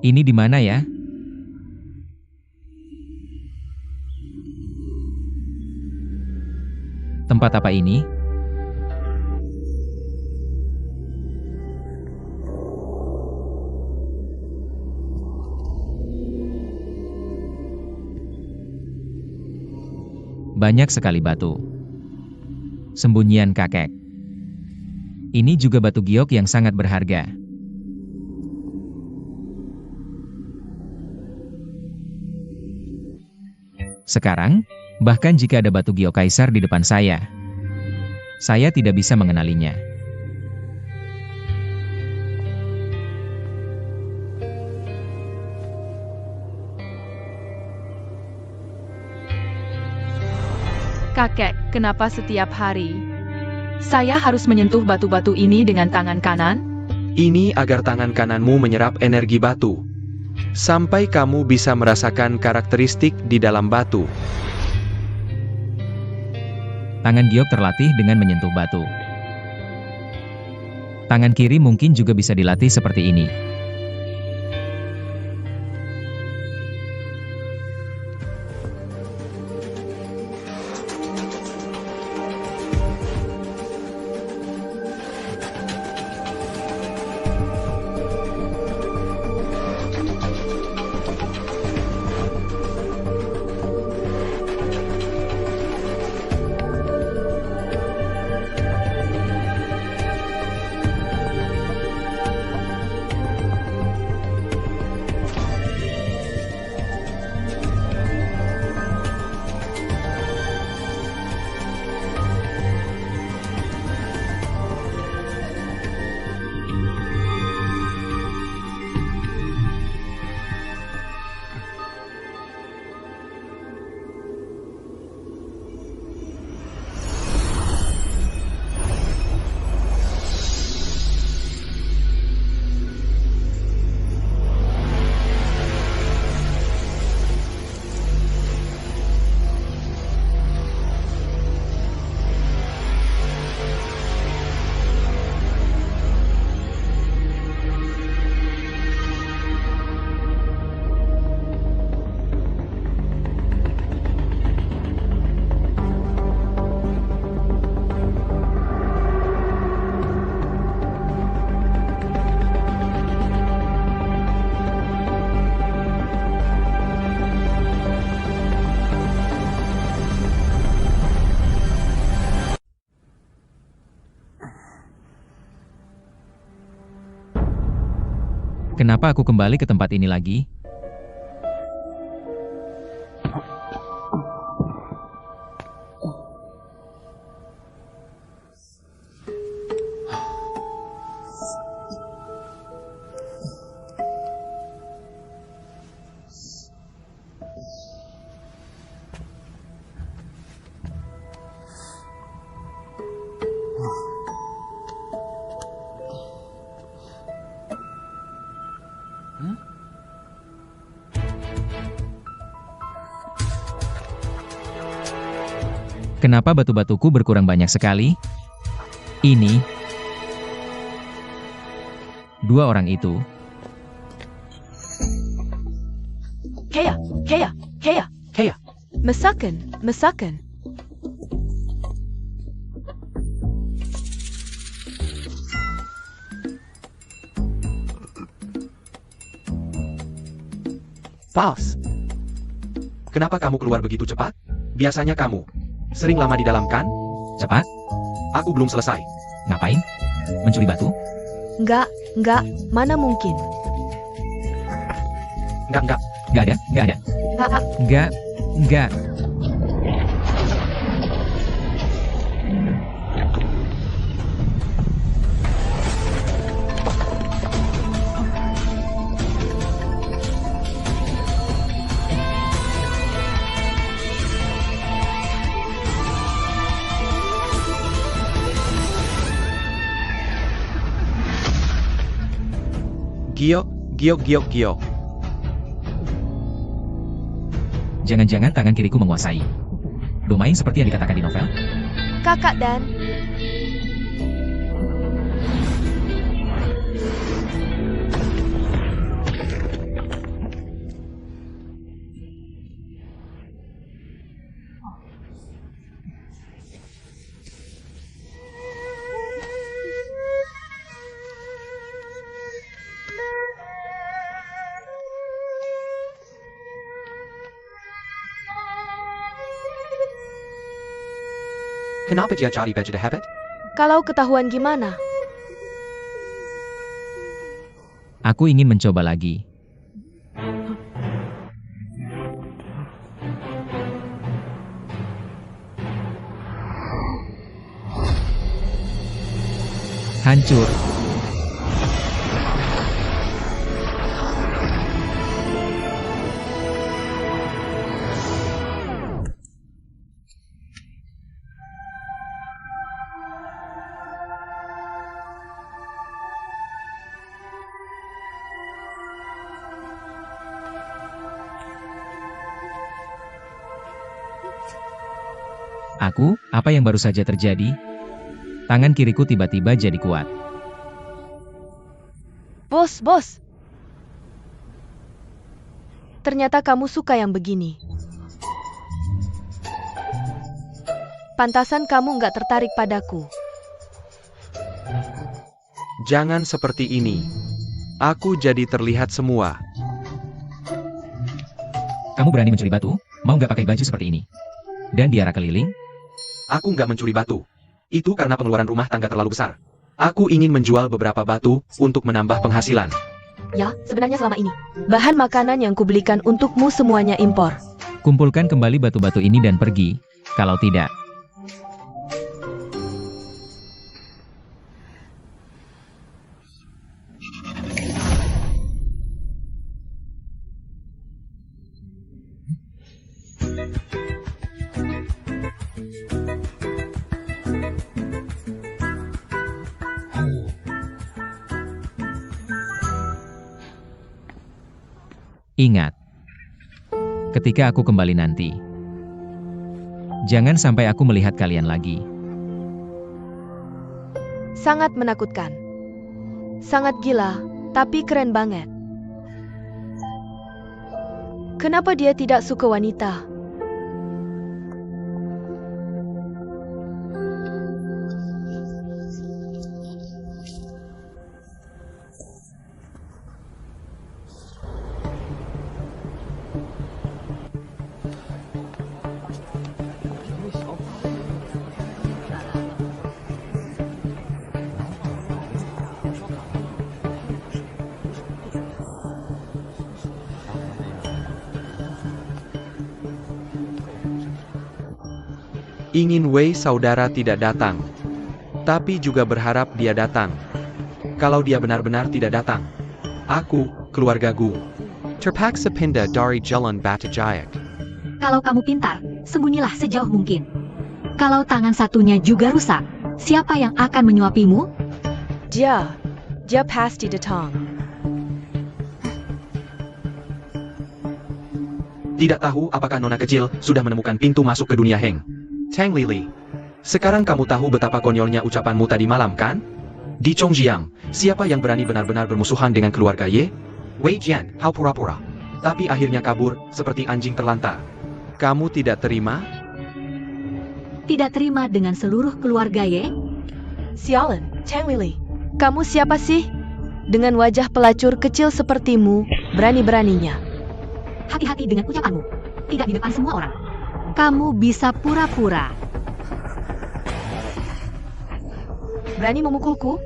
Ini di mana ya? Tempat apa ini? Banyak sekali batu. Sembunyian kakek. Ini juga batu giok yang sangat berharga. Sekarang, bahkan jika ada batu giok kaisar di depan saya tidak bisa mengenalinya. Kakek, kenapa setiap hari saya harus menyentuh batu-batu ini dengan tangan kanan? Ini agar tangan kananmu menyerap energi batu. Sampai kamu bisa merasakan karakteristik di dalam batu. Tangan giok terlatih dengan menyentuh batu. Tangan kiri mungkin juga bisa dilatih seperti ini. Kenapa aku kembali ke tempat ini lagi? Kenapa batu-batuku berkurang banyak sekali? Ini. Dua orang itu. Kaya. Masakan. Fals. Kenapa kamu keluar begitu cepat? Biasanya kamu sering lama di dalam kan? Cepat? Aku belum selesai. Ngapain? Mencuri batu? Enggak, mana mungkin. Enggak. Nggak ada. Nggak. Giok. Jangan-jangan tangan kiriku menguasai. Domain seperti yang dikatakan di novel? Kakak dan Kenapa dia cari baju habit? Kalau ketahuan gimana? Aku ingin mencoba lagi. Hancur. Apa yang baru saja terjadi? Tangan kiriku tiba-tiba jadi kuat. Bos. Ternyata kamu suka yang begini. Pantasan kamu nggak tertarik padaku. Jangan seperti ini. Aku jadi terlihat semua. Kamu berani mencuri batu? Mau nggak pakai baju seperti ini? Dan diarah keliling? Aku nggak mencuri batu. Itu karena pengeluaran rumah tangga terlalu besar. Aku ingin menjual beberapa batu untuk menambah penghasilan. Ya, sebenarnya selama ini bahan makanan yang kubelikan untukmu semuanya impor. Kumpulkan kembali batu-batu ini dan pergi. Kalau tidak, ingat, ketika aku kembali nanti, jangan sampai aku melihat kalian lagi. Sangat menakutkan. Sangat gila, tapi keren banget. Kenapa dia tidak suka wanita? Ingin Wei saudara tidak datang. Tapi juga berharap dia datang. Kalau dia benar-benar tidak datang, aku, keluargaku, terpaksa pindah dari Jalan Batu Jayak. Kalau kamu pintar, sembunyilah sejauh mungkin. Kalau tangan satunya juga rusak, siapa yang akan menyuapimu? Dia pasti datang. Tidak tahu apakah nona kecil sudah menemukan pintu masuk ke dunia Heng. Tang Lili, sekarang kamu tahu betapa konyolnya ucapanmu tadi malam kan? Di Chongjiang, siapa yang berani benar-benar bermusuhan dengan keluarga Ye? Wei Jian, hau pura-pura. Tapi akhirnya kabur, seperti anjing terlantar. Kamu tidak terima? Tidak terima dengan seluruh keluarga Ye? Sialan, Tang Lili. Kamu siapa sih? Dengan wajah pelacur kecil sepertimu, berani-beraninya. Hati-hati dengan ucapanmu. Tidak di depan semua orang. Kamu bisa pura-pura. Berani memukulku?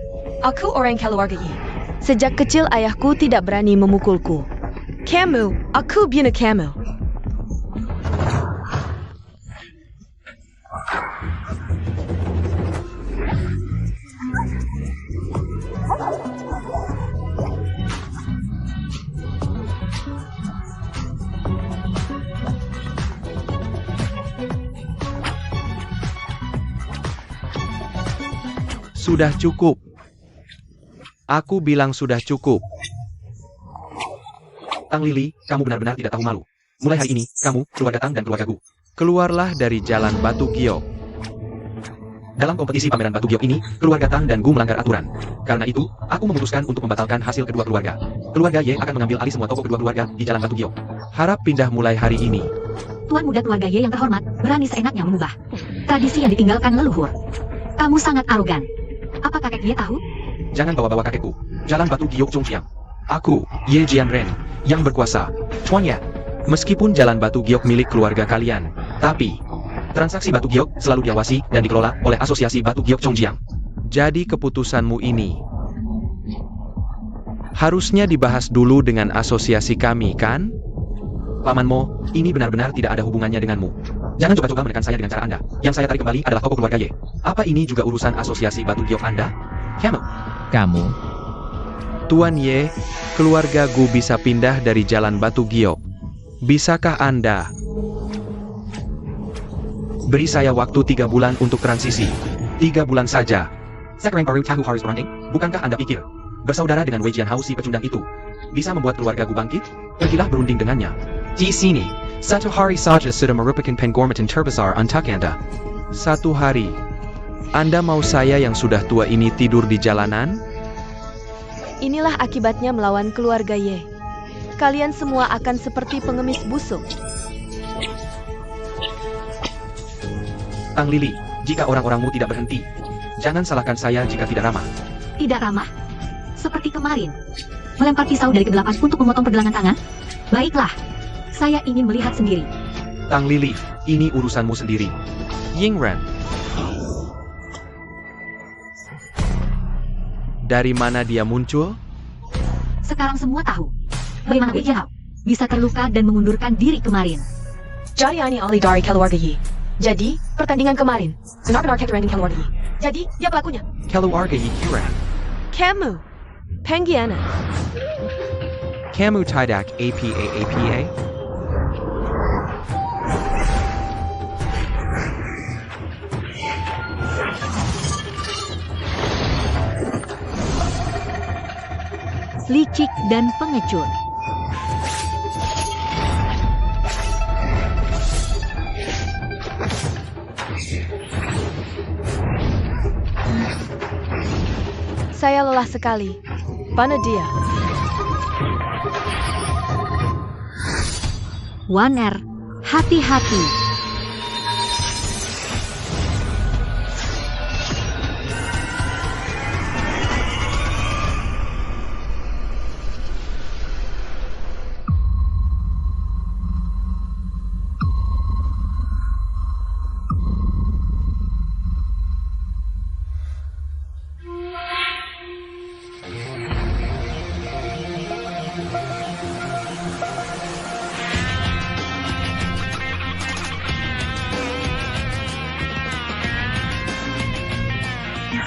Aku orang keluarga Ye. Sejak kecil ayahku tidak berani memukulku. Kamu, aku bina kamu. Sudah cukup. Aku bilang sudah cukup. Tang Lili, kamu benar-benar tidak tahu malu. Mulai hari ini, kamu, keluarga Tang dan keluargaku, keluarlah dari jalan Batu Giok. Dalam kompetisi pameran Batu Giok ini, keluarga Tang dan Gu melanggar aturan. Karena itu, aku memutuskan untuk membatalkan hasil kedua keluarga. Keluarga Ye akan mengambil alih semua toko kedua keluarga di jalan Batu Giok. Harap pindah mulai hari ini. Tuan muda keluarga Ye yang terhormat, berani seenaknya mengubah tradisi yang ditinggalkan leluhur. Kamu sangat arogan. Apa kakek Ye tahu? Jangan bawa-bawa kakekku. Jalan Batu Giok Chongqiang. Aku, Ye Jianren, yang berkuasa. Tuan ya, meskipun jalan Batu Giok milik keluarga kalian, tapi Transaksi batu giok selalu diawasi dan dikelola oleh Asosiasi Batu Giok Chongjiang. Jadi keputusanmu ini harusnya dibahas dulu dengan asosiasi kami, kan? Paman Mo, ini benar-benar tidak ada hubungannya denganmu. Jangan coba-coba menekan saya dengan cara Anda. Yang saya tarik kembali adalah toko keluarga Ye. Apa ini juga urusan Asosiasi Batu Giok Anda? Camel. Kamu, Tuan Ye, keluarga Gu bisa pindah dari jalan Batu Giok. Bisakah Anda? Beri saya waktu 3 bulan untuk transisi. 3 bulan saja. Sekarang baru tahu harus berunding. Bukankah Anda pikir bersaudara dengan Wei Jianhao si pecundang itu bisa membuat keluarga Gu bangkit? Pergilah berunding dengannya. Di sini, 1 hari saja sudah merupakan penghormatan terbesar untuk Anda. 1 hari. Anda mau saya yang sudah tua ini tidur di jalanan? Inilah akibatnya melawan keluarga Ye. Kalian semua akan seperti pengemis busuk. Tang Lili, jika orang-orangmu tidak berhenti, jangan salahkan saya jika tidak ramah. Tidak ramah. Seperti kemarin. Melempar pisau dari kedelapan untuk memotong pergelangan tangan? Baiklah. Saya ingin melihat sendiri. Tang Lili, ini urusanmu sendiri. Yingren. Dari mana dia muncul? Sekarang semua tahu. Bagaimana Wei Jianhao bisa terluka dan mengundurkan diri kemarin. Jadi ini ahli dari keluarga Ye. Jadi, pertandingan kemarin, benar-benar keturunan keluarga Ye. Jadi, dia pelakunya. Keluarga Ye Kiran. Kamu, Penggiana. Kamu tidak apa? Licik dan pengecut. Saya lelah sekali. Mana dia? Waner, hati-hati.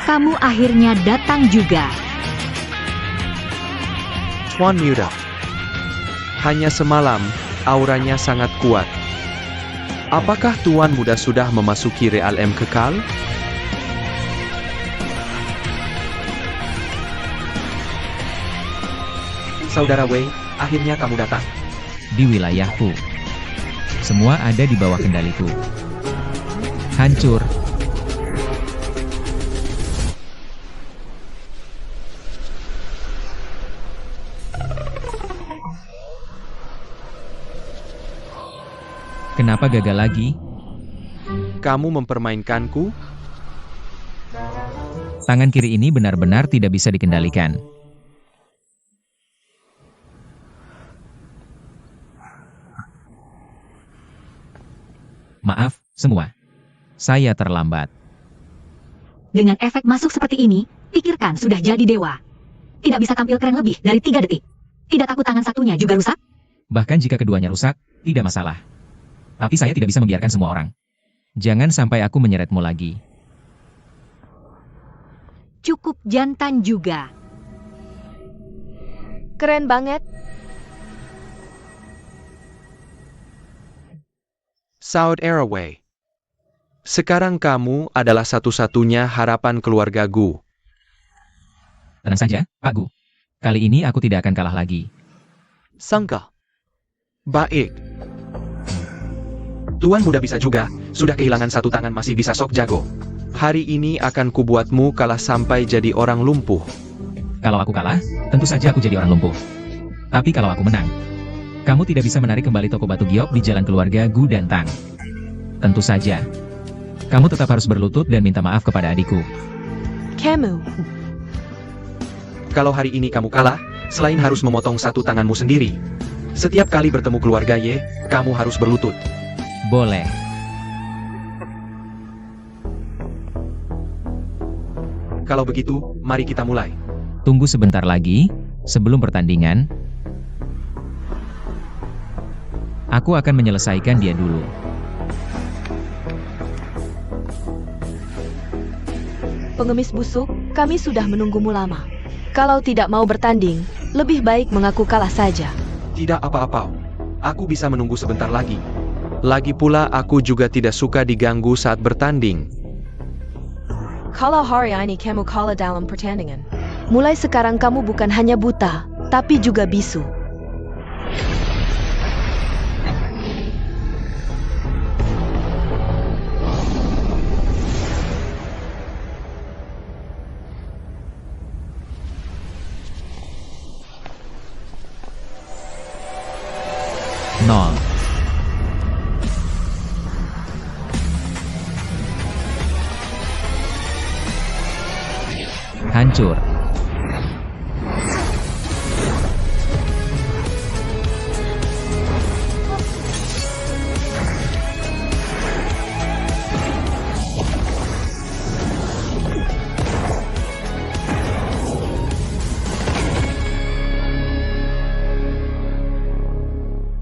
Kamu akhirnya datang juga. Tuan Muda. Hanya semalam, auranya sangat kuat. Apakah Tuan Muda sudah memasuki realm kekal? Saudara Wei, akhirnya kamu datang. di wilayahku. Semua ada di bawah kendaliku. Hancur. Kenapa gagal lagi? Kamu mempermainkanku? Tangan kiri ini benar-benar tidak bisa dikendalikan. Maaf, semua. Saya terlambat. Dengan efek masuk seperti ini, pikirkan sudah jadi dewa. Tidak bisa tampil keren lebih dari 3 detik. Tidak takut tangan satunya juga rusak? Bahkan jika keduanya rusak, tidak masalah. Tapi saya tidak bisa membiarkan semua orang. Jangan sampai aku menyeretmu lagi. Cukup jantan juga. Keren banget. Saudara Wei. Sekarang kamu adalah satu-satunya harapan keluarga Gu. Tenang saja, Pak Gu. Kali ini aku tidak akan kalah lagi. Sangka. Baik. Tuan muda bisa juga, sudah kehilangan satu tangan masih bisa sok jago. Hari ini akan kubuatmu kalah sampai jadi orang lumpuh. Kalau aku kalah, tentu saja aku jadi orang lumpuh. Tapi kalau aku menang, kamu tidak bisa menarik kembali toko batu giok di jalan keluarga Gu dan Tang. Tentu saja. Kamu tetap harus berlutut dan minta maaf kepada adikku. Kamu. Kalau hari ini kamu kalah, selain harus memotong satu tanganmu sendiri, setiap kali bertemu keluarga Ye, kamu harus berlutut. Boleh. Kalau begitu, mari kita mulai. Tunggu sebentar lagi, sebelum pertandingan. Aku akan menyelesaikan dia dulu. Pengemis busuk, kami sudah menunggumu lama. Kalau tidak mau bertanding, lebih baik mengaku kalah saja. Tidak apa-apa. Aku bisa menunggu sebentar lagi. Lagi pula aku juga tidak suka diganggu saat bertanding. Kalau hari ini kamu kalah dalam pertandingan, mulai sekarang kamu bukan hanya buta, tapi juga bisu. Nol. Hancur.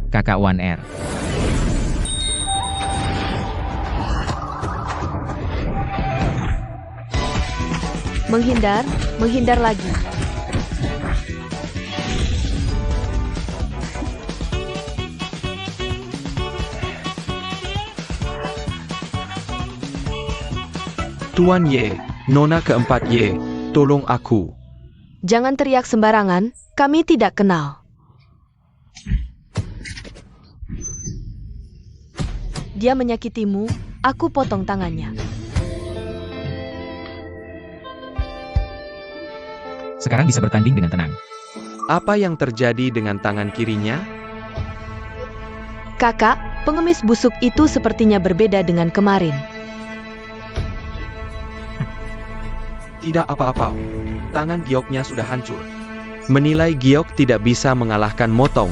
Kakak 1R. Menghindar, menghindar lagi. Tuan Ye, Nona keempat Ye, tolong aku. Jangan teriak sembarangan, kami tidak kenal. Dia menyakitimu, aku potong tangannya. Sekarang bisa bertanding dengan tenang. Apa yang terjadi dengan tangan kirinya? Kakak, pengemis busuk itu sepertinya berbeda dengan kemarin. Tidak apa-apa. Tangan gioknya sudah hancur. Menilai Giok tidak bisa mengalahkan Motong.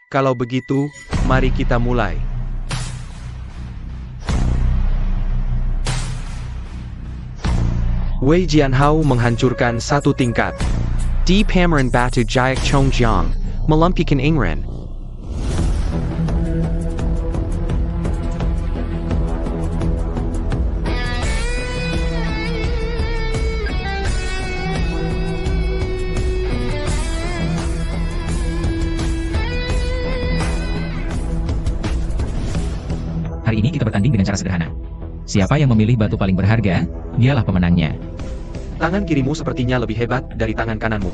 Kalau begitu, mari kita mulai. Wei Jianhao menghancurkan satu tingkat. Di Pameran Batu Jayak Chongjiang, melumpuhkan Ingren. Hari ini kita bertanding dengan cara sederhana. Siapa yang memilih batu paling berharga, dialah pemenangnya. Tangan kirimu sepertinya lebih hebat dari tangan kananmu.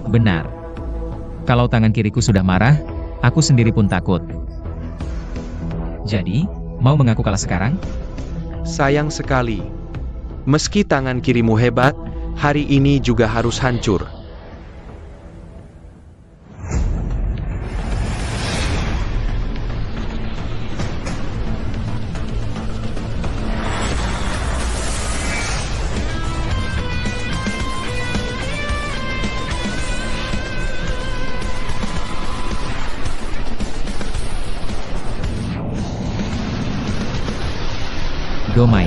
Benar. Kalau tangan kiriku sudah marah, aku sendiri pun takut. Jadi, mau mengaku kalah sekarang? Sayang sekali. Meski tangan kirimu hebat, hari ini juga harus hancur. Domai.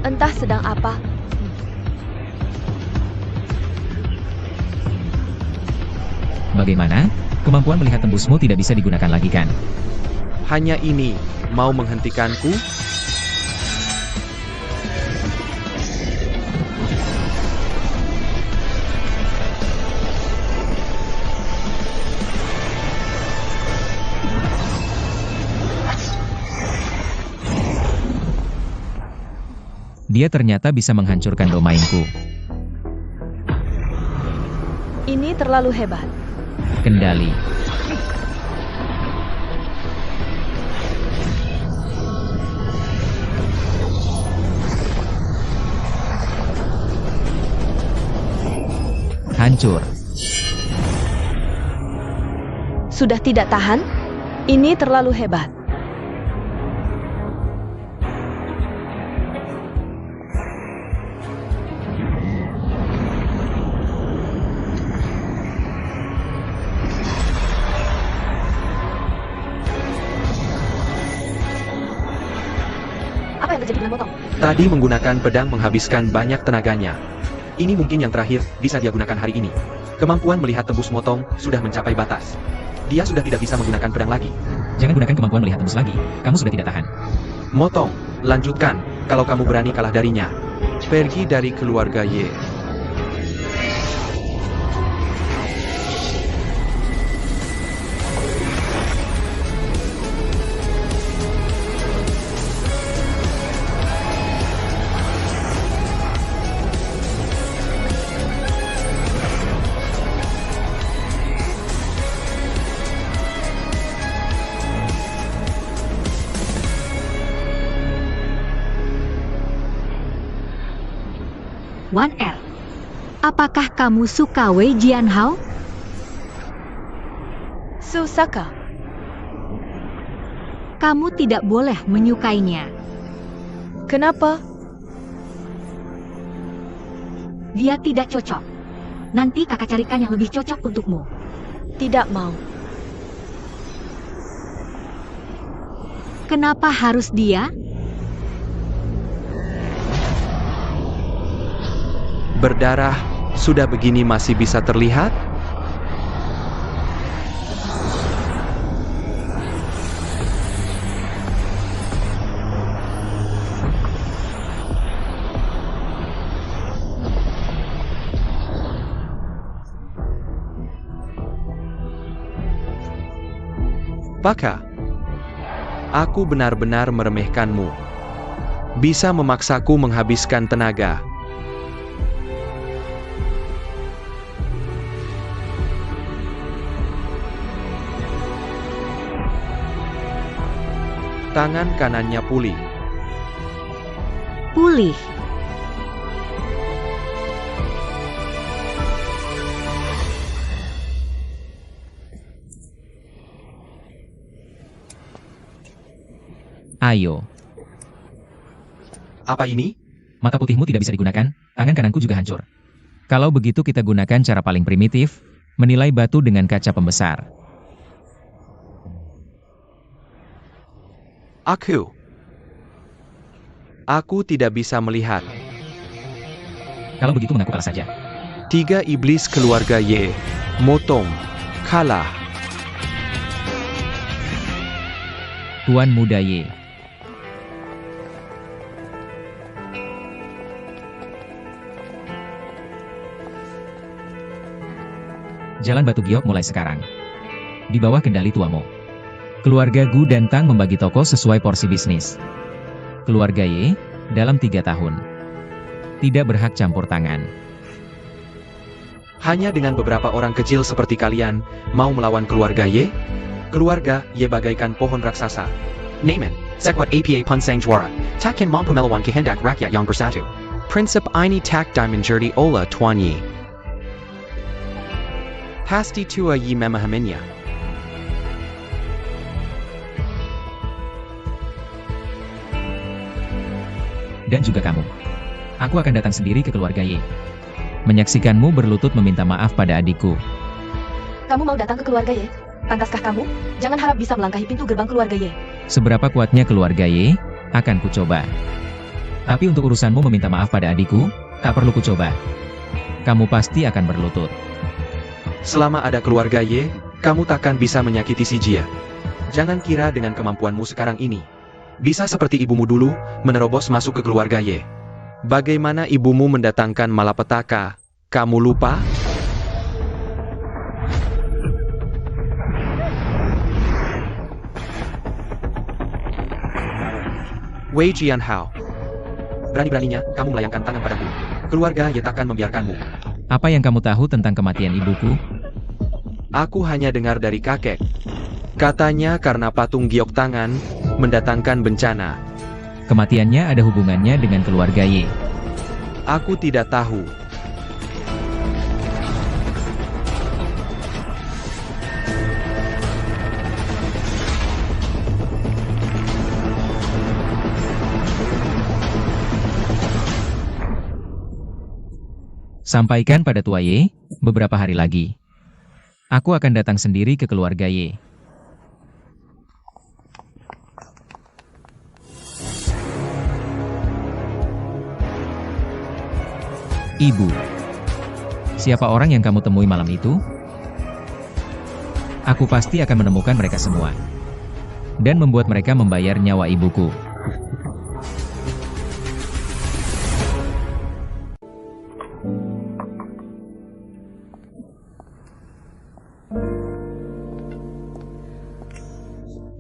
Entah sedang apa. Bagaimana? Kemampuan melihat tembusmu tidak bisa digunakan lagi kan? Hanya ini, mau menghentikanku? Dia ternyata bisa menghancurkan domainku. Ini terlalu hebat. Kendali. Hancur. Sudah tidak tahan? Ini terlalu hebat. dengan motong. Tadi menggunakan pedang menghabiskan banyak tenaganya. Ini mungkin yang terakhir bisa dia gunakan hari ini. Kemampuan melihat tembus motong sudah mencapai batas. Dia sudah tidak bisa menggunakan pedang lagi. Jangan gunakan kemampuan melihat tembus lagi. Kamu sudah tidak tahan. Motong, lanjutkan. Kalau kamu berani kalah darinya. Pergi dari keluarga Ye. Wan Er, apakah kamu suka Wei Jianhao? Susaka. Kamu tidak boleh menyukainya. Kenapa? Dia tidak cocok. Nanti kakak carikan yang lebih cocok untukmu. Tidak mau. Kenapa harus dia? Berdarah, sudah begini masih bisa terlihat? Baka, aku benar-benar meremehkanmu. Bisa memaksaku menghabiskan tenaga. Tangan kanannya pulih. Pulih. Ayo. Apa ini? Mata putihmu tidak bisa digunakan, tangan kananku juga hancur. Kalau begitu kita gunakan cara paling primitif, menilai batu dengan kaca pembesar. Aku tidak bisa melihat. Kalau begitu mengaku kalah saja. 3 iblis keluarga Ye. Motong. Kalah. Tuan Muda Ye. Jalan Batu Giok mulai sekarang. Di bawah kendali tuamu. Keluarga Gu dan Tang membagi toko sesuai porsi bisnis. Keluarga Ye, dalam 3 tahun. Tidak berhak campur tangan. Hanya dengan beberapa orang kecil seperti kalian, mau melawan keluarga Ye? Keluarga Ye bagaikan pohon raksasa. Naaman, sekwat APA Punsang Juara, takkan mampu melawan kehendak rakyat yang bersatu. Prinsip ini tak menjadi olah Tuan Ye. Pasti tua Ye memahaminya. Dan juga kamu. Aku akan datang sendiri ke keluarga Ye. Menyaksikanmu berlutut meminta maaf pada adikku. Kamu mau datang ke keluarga Ye? Pantaskah kamu? Jangan harap bisa melangkahi pintu gerbang keluarga Ye. Seberapa kuatnya keluarga Ye, akan kucoba. Tapi untuk urusanmu meminta maaf pada adikku, tak perlu kucoba. Kamu pasti akan berlutut. Selama ada keluarga Ye, kamu takkan bisa menyakiti si Jia. Jangan kira dengan kemampuanmu sekarang ini. Bisa seperti ibumu dulu, menerobos masuk ke keluarga Ye. Bagaimana ibumu mendatangkan malapetaka? Kamu lupa? Wei Jianhao. Berani-beraninya, kamu melayangkan tangan padaku. Keluarga Ye takkan membiarkanmu. Apa yang kamu tahu tentang kematian ibuku? Aku hanya dengar dari kakek. Katanya karena patung giok tangan, mendatangkan bencana. Kematiannya ada hubungannya dengan keluarga Ye. Aku tidak tahu. Sampaikan pada Tua Ye, beberapa hari lagi. Aku akan datang sendiri ke keluarga Ye. Ibu. Siapa orang yang kamu temui malam itu? Aku pasti akan menemukan mereka semua. Dan membuat mereka membayar nyawa ibuku.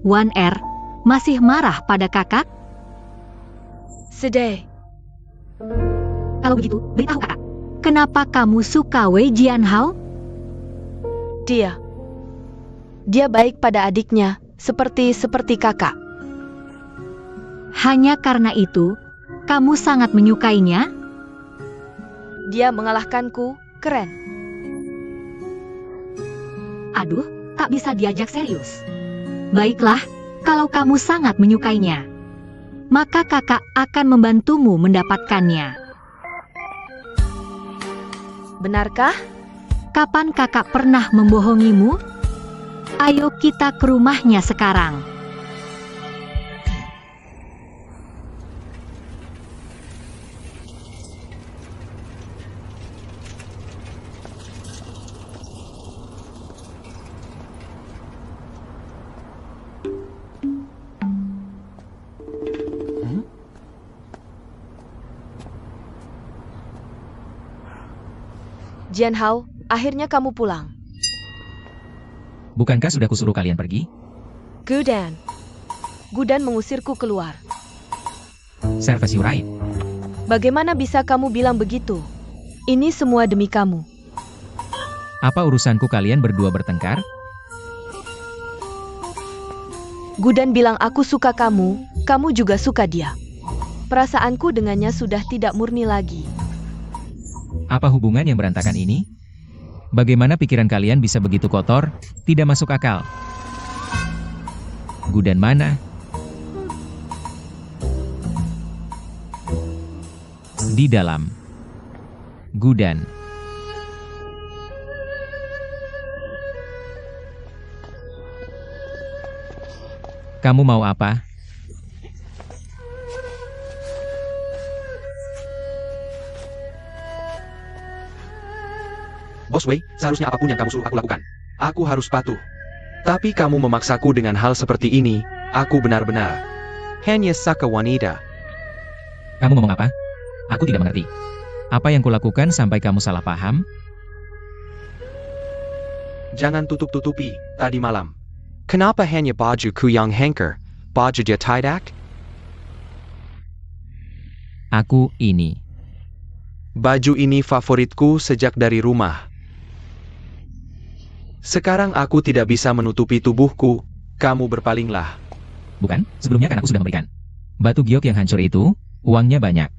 Wan Er masih marah pada kakak? Sedih. Kalau begitu, beritahu kakak. Kenapa kamu suka Wei Jianhao? Dia baik pada adiknya, seperti kakak. Hanya karena itu, kamu sangat menyukainya? Dia mengalahkanku, keren. Aduh, tak bisa diajak serius. Baiklah, kalau kamu sangat menyukainya, maka kakak akan membantumu mendapatkannya. Benarkah? Kapan kakak pernah membohongimu? Ayo kita ke rumahnya sekarang. Jianhao, akhirnya kamu pulang. Bukankah sudah kusuruh kalian pergi? Gudan mengusirku keluar. Serves you right. Bagaimana bisa kamu bilang begitu? Ini semua demi kamu. Apa urusanku kalian berdua bertengkar? Gudan bilang aku suka kamu, kamu juga suka dia. Perasaanku dengannya sudah tidak murni lagi. Apa hubungan yang berantakan ini? Bagaimana pikiran kalian bisa begitu kotor? Tidak masuk akal. Gudan mana? Di dalam. Gudan. Kamu mau apa? Bos Wei, seharusnya apapun yang kamu suruh aku lakukan, aku harus patuh. Tapi kamu memaksaku dengan hal seperti ini, aku benar-benar Hanya Saka wanita. Kamu ngomong apa? Aku tidak mengerti. Apa yang kulakukan sampai kamu salah paham? jangan tutup-tutupi, tadi malam. Kenapa hanya bajuku yang hanker, baju dia tidak? Aku ini. Baju ini favoritku sejak dari rumah. Sekarang aku tidak bisa menutupi tubuhku, kamu berpalinglah. Bukan, sebelumnya kan aku sudah memberikan. Batu giok yang hancur itu, uangnya banyak.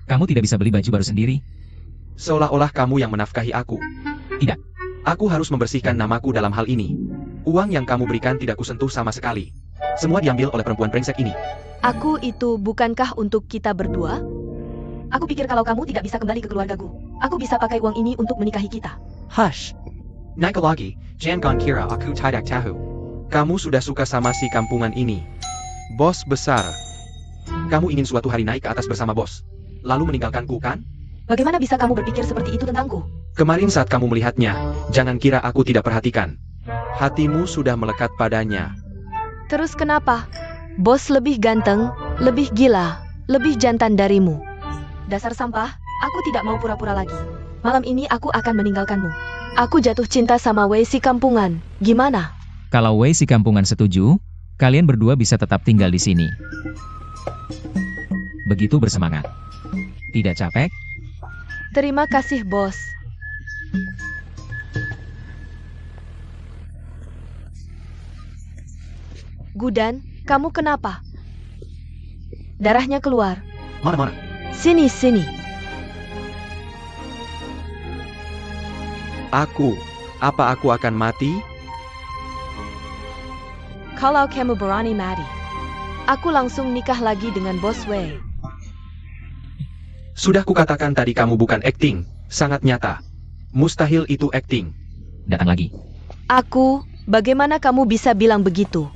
Kamu tidak bisa beli baju baru sendiri. Seolah-olah kamu yang menafkahi aku. Tidak. Aku harus membersihkan namaku dalam hal ini. Uang yang kamu berikan tidak kusentuh sama sekali. Semua diambil oleh perempuan brengsek ini. Aku itu bukankah untuk kita berdua? Aku pikir kalau kamu tidak bisa kembali ke keluargaku, aku bisa pakai uang ini untuk menikahi kita. Hush. Naik lagi, jangan kira aku tidak tahu. Kamu sudah suka sama si kampungan ini. Bos besar. Kamu ingin suatu hari naik ke atas bersama bos. Lalu meninggalkanku kan? Bagaimana bisa kamu berpikir seperti itu tentangku? Kemarin saat kamu melihatnya, jangan kira aku tidak perhatikan. Hatimu sudah melekat padanya. Terus kenapa? Bos lebih ganteng, lebih gila, lebih jantan darimu. Dasar sampah, aku tidak mau pura-pura lagi. Malam ini aku akan meninggalkanmu. Aku jatuh cinta sama Wei si kampungan. Gimana? Kalau Wei si kampungan setuju, kalian berdua bisa tetap tinggal di sini. Begitu bersemangat. Tidak capek? Terima kasih, bos. Gudan, kamu kenapa? Darahnya keluar. Mana-mana? Sini. Apa aku akan mati? Kalau kamu berani mati, aku langsung nikah lagi dengan bos Wei. Sudah kukatakan tadi kamu bukan acting, sangat nyata. Mustahil itu acting. Datang lagi. Bagaimana kamu bisa bilang begitu?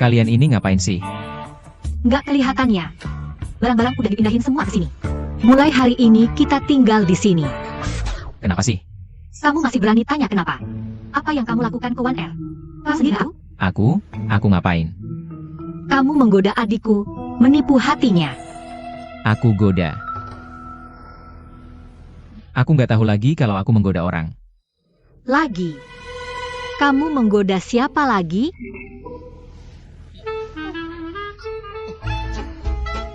Kalian ini ngapain sih? Nggak kelihatannya. Barang-barang udah dipindahin semua ke sini. Mulai hari ini kita tinggal di sini. Kenapa sih? Kamu masih berani tanya kenapa? Apa yang kamu lakukan ke 1R? Kamu sendiri tahu? Aku ngapain? Kamu menggoda adikku, menipu hatinya. Aku goda. Aku nggak tahu lagi kalau aku menggoda orang. Lagi. Kamu menggoda siapa lagi?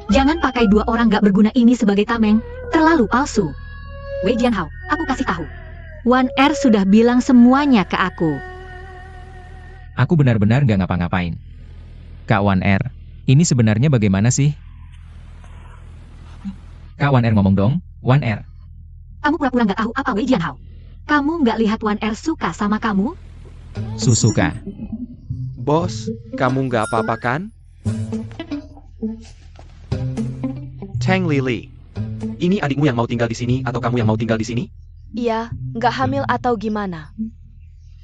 Jangan pakai 2 orang gak berguna ini sebagai tameng, terlalu palsu. Wei Jianhao, aku kasih tahu. 1R sudah bilang semuanya ke aku. Aku benar-benar nggak ngapa-ngapain. Kak 1R, ini sebenarnya bagaimana sih? Kak 1R ngomong dong, 1R. Kamu pura-pura gak tahu apa Wei Jianhao. Kamu gak lihat 1R suka sama kamu? Susuka. Bos, kamu nggak apa-apa kan? Tang Lili. Ini adikmu yang mau tinggal di sini atau kamu yang mau tinggal di sini? Iya, nggak hamil atau gimana?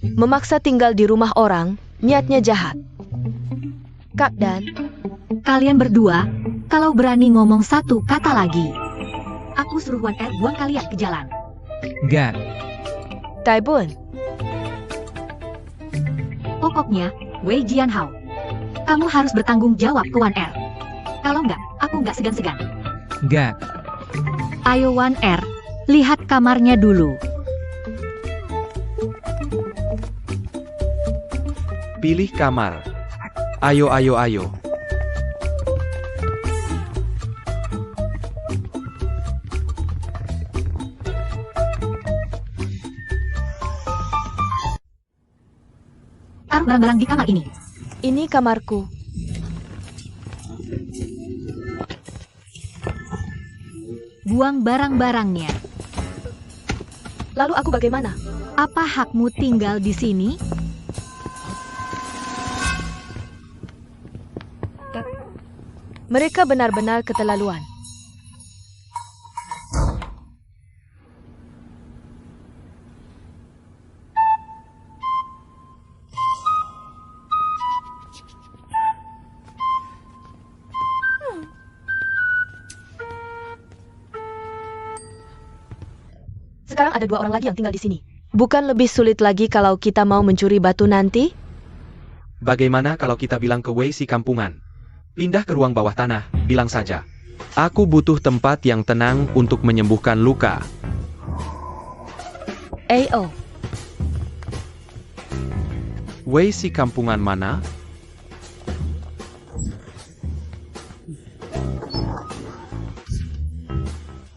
Memaksa tinggal di rumah orang, niatnya jahat. Kak Dan, Kalian berdua, kalau berani ngomong satu kata lagi, aku suruh 1R buang kalian ke jalan. Nggak. Taibun, Pokoknya, Wei Jianhao, kamu harus bertanggung jawab ke 1R. Kalau enggak, aku enggak segan-segan. Nggak. Ayo 1R, lihat kamarnya dulu. Pilih kamar. Ayo, ayo, ayo. Taruh barang-barang di kamar ini. ini kamarku. Buang barang-barangnya. Lalu aku bagaimana? Apa hakmu tinggal di sini? Mereka benar-benar keterlaluan. Sekarang ada 2 orang lagi yang tinggal di sini. Bukan lebih sulit lagi kalau kita mau mencuri batu nanti? Bagaimana kalau kita bilang ke Wei si kampungan? Pindah ke ruang bawah tanah, bilang saja. Aku butuh tempat yang tenang untuk menyembuhkan luka. AO. Wei si kampungan mana?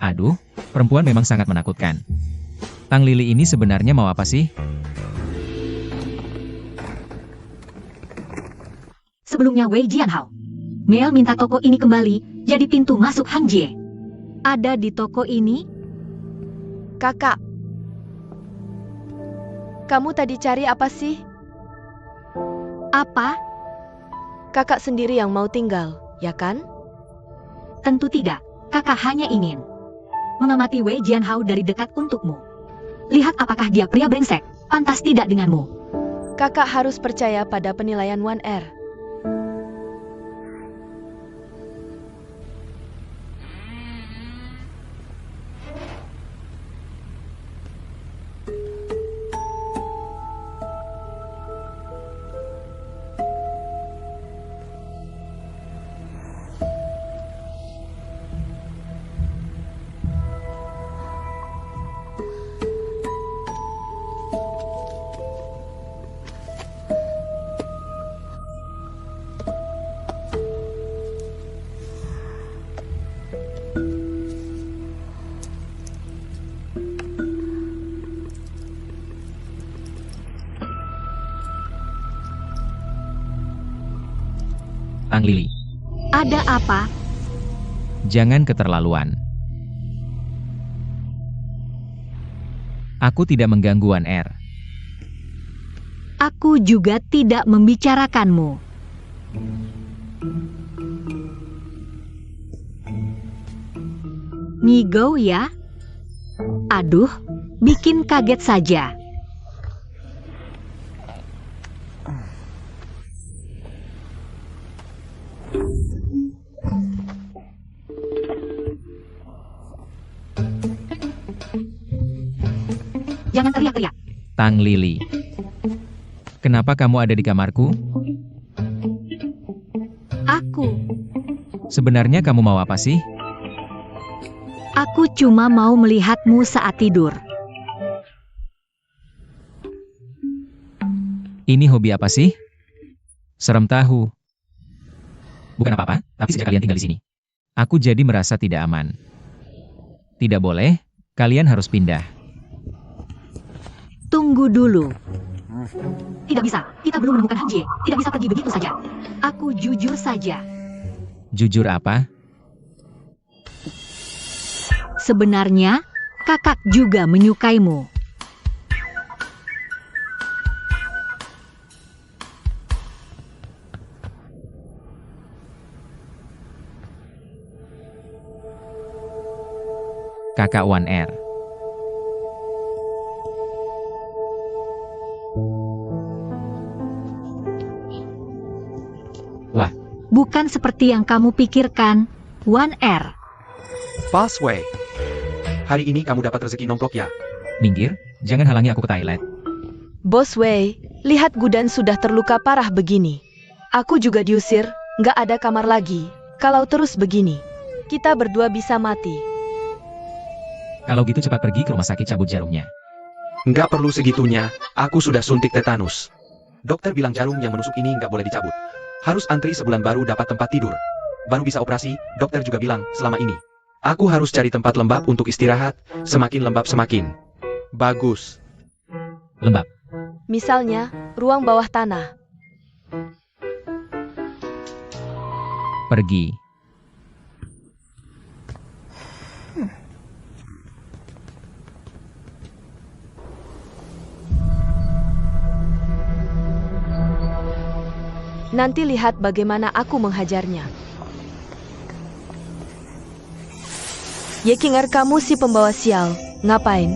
Aduh, perempuan memang sangat menakutkan. Tang Lili ini sebenarnya mau apa sih? Sebelumnya Wei Jianhao, Mel minta toko ini kembali jadi pintu masuk Hangjie. Ada di toko ini? Kakak. Kamu tadi cari apa sih? Apa? Kakak sendiri yang mau tinggal, ya kan? Tentu tidak. Kakak hanya ingin mengamati Wei Jianhao dari dekat untukmu. Lihat apakah dia pria brengsek, pantas tidak denganmu. Kakak harus percaya pada penilaian 1R. Tang Lili, Ada apa? jangan keterlaluan. Aku tidak mengganggu 1R. Aku juga tidak membicarakanmu. Ngigo ya? Aduh, bikin kaget saja. jangan teriak-teriak. Tang Lili. Kenapa kamu ada di kamarku? Aku Sebenarnya kamu mau apa sih? cuma mau melihatmu saat tidur. Ini hobi apa sih? Serem tahu. Bukan apa-apa, tapi sejak kalian tinggal di sini, aku jadi merasa tidak aman. Tidak boleh, kalian harus pindah. Tunggu dulu. Tidak bisa, kita belum menemukan Han Jie. Tidak bisa pergi begitu saja. Aku jujur saja. Jujur apa? Sebenarnya, kakak juga menyukaimu. Kakak 1R. Wah, Bukan seperti yang kamu pikirkan, 1R. Boss Wei. Hari ini kamu dapat rezeki nomplok ya? minggir, jangan halangi aku ke toilet. Bos Wei, lihat Gudan sudah terluka parah begini. Aku juga diusir, nggak ada kamar lagi. Kalau terus begini, kita berdua bisa mati. Kalau gitu cepat pergi ke rumah sakit cabut jarumnya. Nggak perlu segitunya, aku sudah suntik tetanus. Dokter bilang jarum yang menusuk ini nggak boleh dicabut. Harus antri sebulan baru dapat tempat tidur. Baru bisa operasi, dokter juga bilang selama ini. Aku harus cari tempat lembab untuk istirahat, semakin lembab semakin bagus. Lembab. Misalnya, ruang bawah tanah. Pergi. Nanti lihat bagaimana aku menghajarnya. Yekinger, kamu si pembawa sial. Ngapain?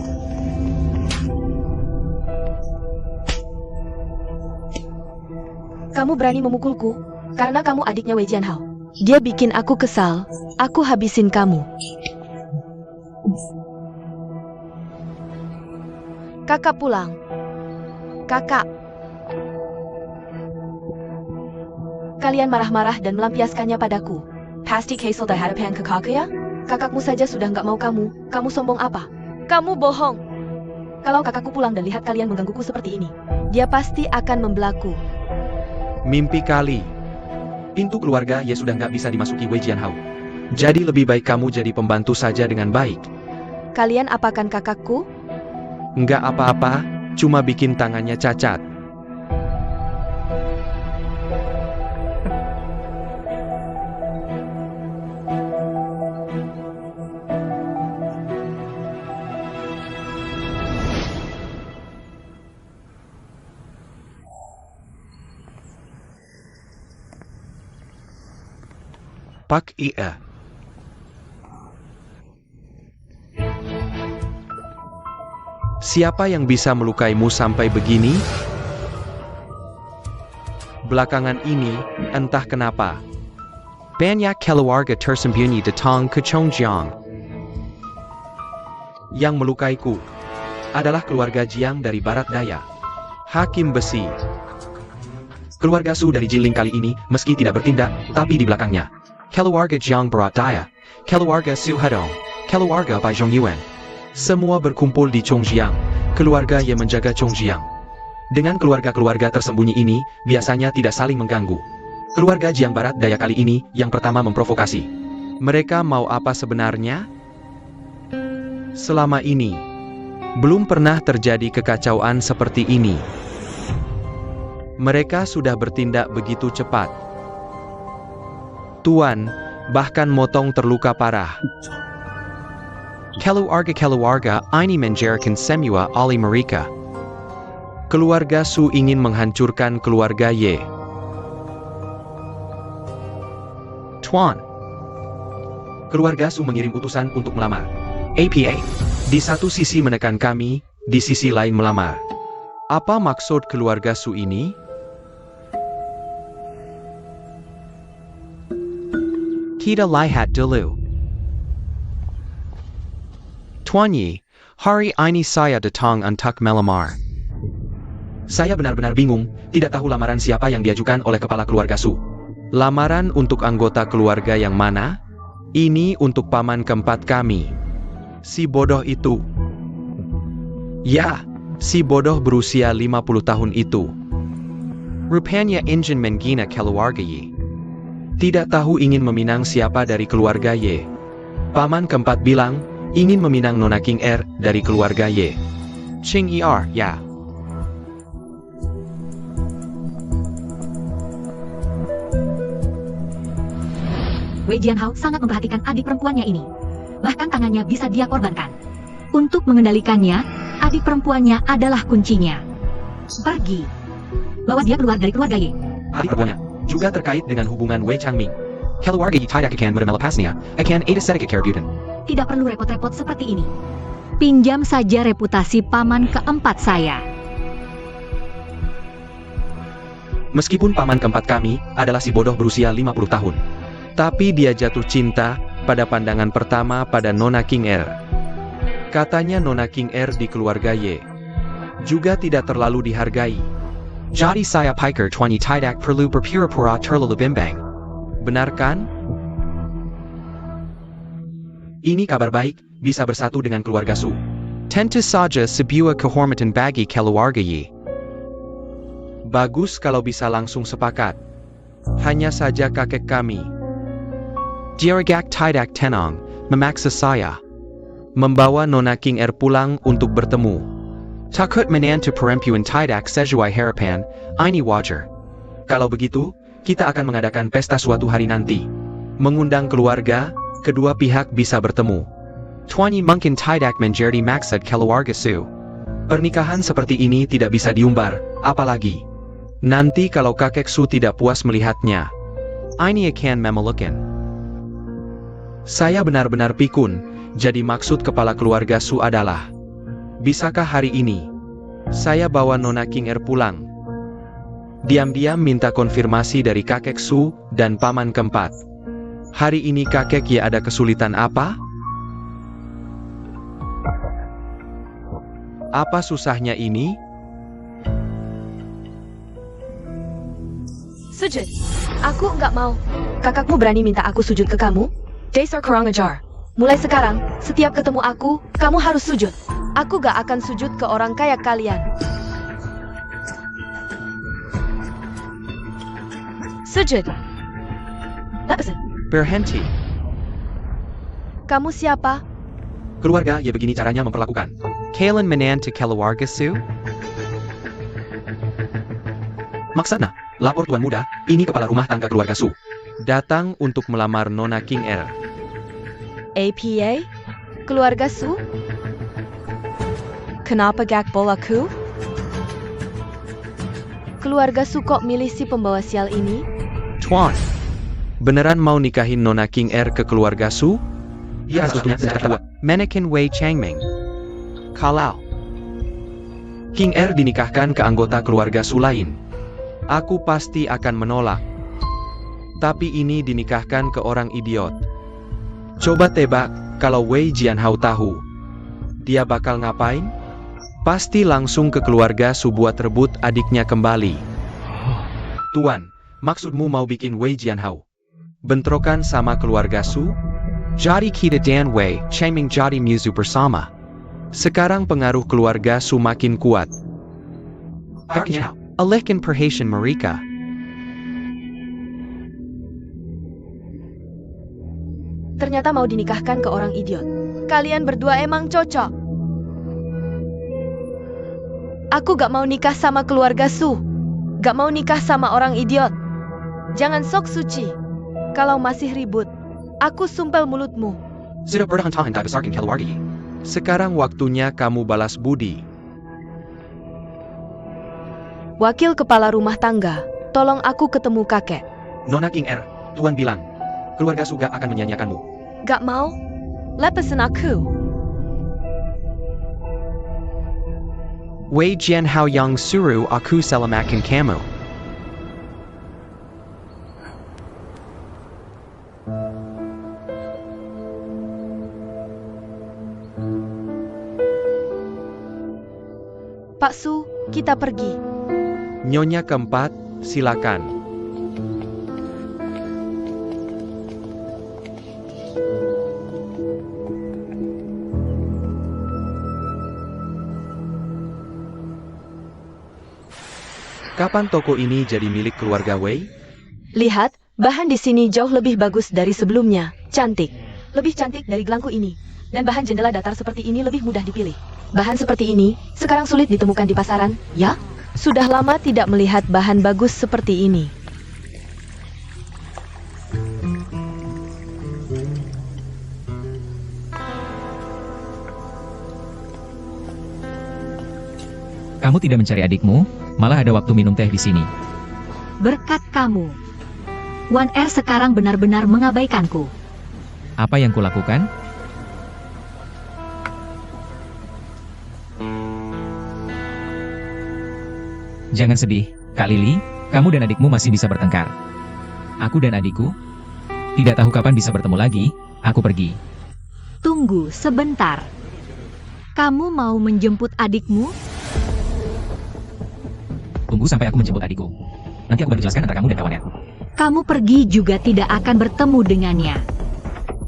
Kamu berani memukulku? Karena kamu adiknya Wei Jianhao. Dia bikin aku kesal. Aku habisin kamu. Kakak pulang. Kakak. Kalian marah-marah dan melampiaskannya padaku. Pasti Kaisel dah hadapan kakakku ya? Kakakmu saja sudah nggak mau kamu. Kamu sombong apa? Kamu bohong. Kalau kakakku pulang dan lihat kalian menggangguku seperti ini, dia pasti akan membelaku. Mimpi kali. Pintu keluarga ya sudah nggak bisa dimasuki Wei Jianhao. Jadi lebih baik kamu jadi pembantu saja dengan baik. Kalian apakan kakakku? Nggak apa-apa, cuma bikin tangannya cacat. Pak Ia. Siapa yang bisa melukaimu sampai begini? Belakangan ini, entah kenapa, banyak keluarga tersembunyi datang ke Chongjiang. Yang melukaiku adalah keluarga Jiang dari Barat Daya. Hakim besi. Keluarga Su dari Jiling kali ini, meski tidak bertindak, tapi di belakangnya. Keluarga Jiang Barat Daya, keluarga Su Hadong, keluarga Bai Zhongyuan. Semua berkumpul di Chongjiang, keluarga yang menjaga Chongjiang. Dengan keluarga-keluarga tersembunyi ini, biasanya tidak saling mengganggu. Keluarga Jiang Barat Daya kali ini, yang pertama memprovokasi. Mereka mau apa sebenarnya? Selama ini, belum pernah terjadi kekacauan seperti ini. Mereka sudah bertindak begitu cepat. Tuan, bahkan Motong terluka parah. Keluarga ini menjarakan semua oleh mereka. Keluarga Su ingin menghancurkan keluarga Ye. Tuan, Keluarga Su mengirim utusan untuk melamar. APA. Di satu sisi menekan kami, di sisi lain melamar. apa maksud keluarga Su ini? Kita lihat dulu. Tuan Yi, Hari ini saya datang untuk melamar. Saya benar-benar bingung, tidak tahu lamaran siapa yang diajukan oleh kepala keluarga Su. Lamaran untuk anggota keluarga yang mana? Ini untuk paman keempat kami. Si bodoh itu. Ya, si bodoh berusia 50 tahun itu. Rupanya ingin menggina keluarga Y. Tidak tahu ingin meminang siapa dari keluarga Y. Paman keempat bilang, ingin meminang Nona King Er dari keluarga Y. Ching Er, ya. Wei Jianhao sangat memperhatikan adik perempuannya ini. Bahkan tangannya bisa dia korbankan. Untuk mengendalikannya, adik perempuannya adalah kuncinya. Pergi. Bawa dia keluar dari keluarga Ye. Adik perempuannya juga terkait dengan hubungan Wei Changming. Keluarga Yi tidak akan melepasnya, akan ada sedikit keraguan. Tidak perlu repot-repot seperti ini. Pinjam saja reputasi paman keempat saya. Meskipun paman keempat kami adalah si bodoh berusia 50 tahun. Tapi dia jatuh cinta pada pandangan pertama pada Nona King Er. Katanya Nona King Er di keluarga Y juga tidak terlalu dihargai. Jadi saya pikir Tuan Yi tidak perlu berpura-pura terlalu bimbang. Benar kan? Ini kabar baik, bisa bersatu dengan keluarga Su. Tentu saja sebuah kehormatan bagi keluarga Y. Bagus kalau bisa langsung sepakat. Hanya saja kakek kami Jiragak tidak tenang, memaksa saya membawa Nona King Er pulang untuk bertemu. Takut menantu perempuan tidak sesuai harapan, ini wajar. Kalau begitu, kita akan mengadakan pesta suatu hari nanti. Mengundang keluarga, kedua pihak bisa bertemu. Tuan Yi mungkin tidak menjadi maksud keluarga Su. Pernikahan seperti ini tidak bisa diumbar, apalagi nanti kalau kakek Su tidak puas melihatnya. Ini akan memalukan. Saya benar-benar pikun, jadi maksud kepala keluarga Su adalah, bisakah hari ini saya bawa Nona King Er pulang? Diam-diam minta konfirmasi dari kakek Su dan paman keempat. Hari ini kakek ya ada kesulitan apa? Apa susahnya ini? Sujud. Aku nggak mau. Kakakmu berani minta aku sujud ke kamu? Dasar kurang ajar. Mulai sekarang, setiap ketemu aku, kamu harus sujud. Aku gak akan sujud ke orang kaya kalian. Sujud. Lepasin. Berhenti. Kamu siapa? keluarga ya begini caranya memperlakukan. Kalian menantu keluarga Su? Maksudnya, lapor tuan muda, ini kepala rumah tangga keluarga Su. Datang untuk melamar Nona King Er. APA? Keluarga Su? Kenapa gakbol aku? Keluarga Su kok milih si pembawa sial ini? Tuan, beneran mau nikahin Nona King Er ke keluarga Su? Iya, sebetulnya sejak tua. Mannequin Wei Changming. Kalau King Er dinikahkan ke anggota keluarga Su lain. aku pasti akan menolak. Tapi ini dinikahkan ke orang idiot. Coba tebak, kalau Wei Jianhao tahu, dia bakal ngapain? Pasti langsung ke keluarga Su buat rebut adiknya kembali. Tuan, maksudmu mau bikin Wei Jianhao Bentrokan sama keluarga Su? Jadi kita dan Wei Changming jadi musuh bersama. Sekarang pengaruh keluarga Su makin kuat. Akhirnya, Alihkan perhatian mereka. Ternyata mau dinikahkan ke orang idiot. Kalian berdua emang cocok. Aku gak mau nikah sama keluarga Su. Gak mau nikah sama orang idiot. Jangan sok suci. Kalau masih ribut, aku sumpel mulutmu. sudah bertahan-tahan tak besarkan keluarga. Sekarang waktunya kamu balas budi. Wakil kepala rumah tangga, tolong aku ketemu kakek. Nona King Er, Tuan bilang, keluarga Su gak akan menyanyiakanmu. Gak mau? Lepasin aku. Wei Jianhao yang suruh aku selamatkan kamu. kita pergi. Nyonya keempat, silakan. Kapan toko ini jadi milik keluarga Wei? Lihat, bahan di sini jauh lebih bagus dari sebelumnya. Cantik. Lebih cantik dari gelangku ini. Dan bahan jendela datar seperti ini lebih mudah dipilih. Bahan seperti ini sekarang sulit ditemukan di pasaran, ya? Sudah lama tidak melihat bahan bagus seperti ini. Kamu tidak mencari adikmu, malah ada waktu minum teh di sini. Berkat kamu, Wan Er sekarang benar-benar mengabaikanku. Apa yang kulakukan? Jangan sedih, Kak Lili, kamu dan adikmu masih bisa bertengkar. Aku dan adikku tidak tahu kapan bisa bertemu lagi, aku pergi. Tunggu sebentar. Kamu mau menjemput adikmu? Tunggu sampai aku menjemput adikku. Nanti aku menjelaskan antara kamu dan kawannya. Kamu pergi juga tidak akan bertemu dengannya.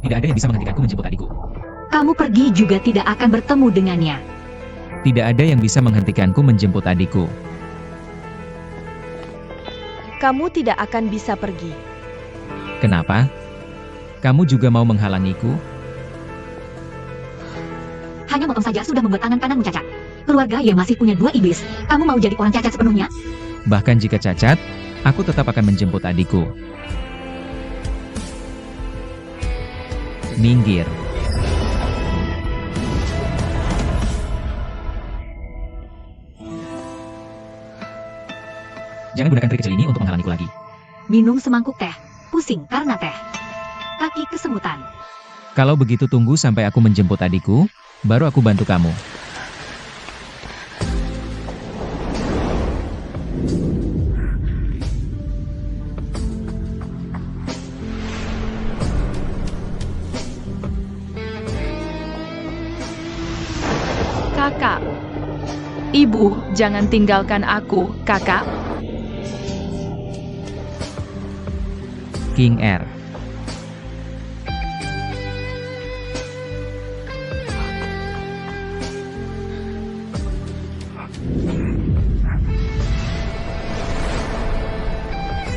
Tidak ada yang bisa menghentikanku menjemput adikku. Kamu pergi juga tidak akan bertemu dengannya. Tidak ada yang bisa menghentikanku menjemput adikku. Kamu tidak akan bisa pergi. Kenapa? Kamu juga mau menghalangiku? Hanya motong saja sudah membuat tangan kananmu cacat. Keluarga yang masih punya 2 iblis. Kamu mau jadi orang cacat sepenuhnya? Bahkan jika cacat, aku tetap akan menjemput adikku. Minggir. Jangan gunakan trik kecil ini untuk menghalangiku lagi. Minum semangkuk teh. Pusing karena teh. Kaki kesemutan. Kalau begitu tunggu sampai aku menjemput adikku, baru aku bantu kamu. Kakak. Ibu, jangan tinggalkan aku, kakak. King R.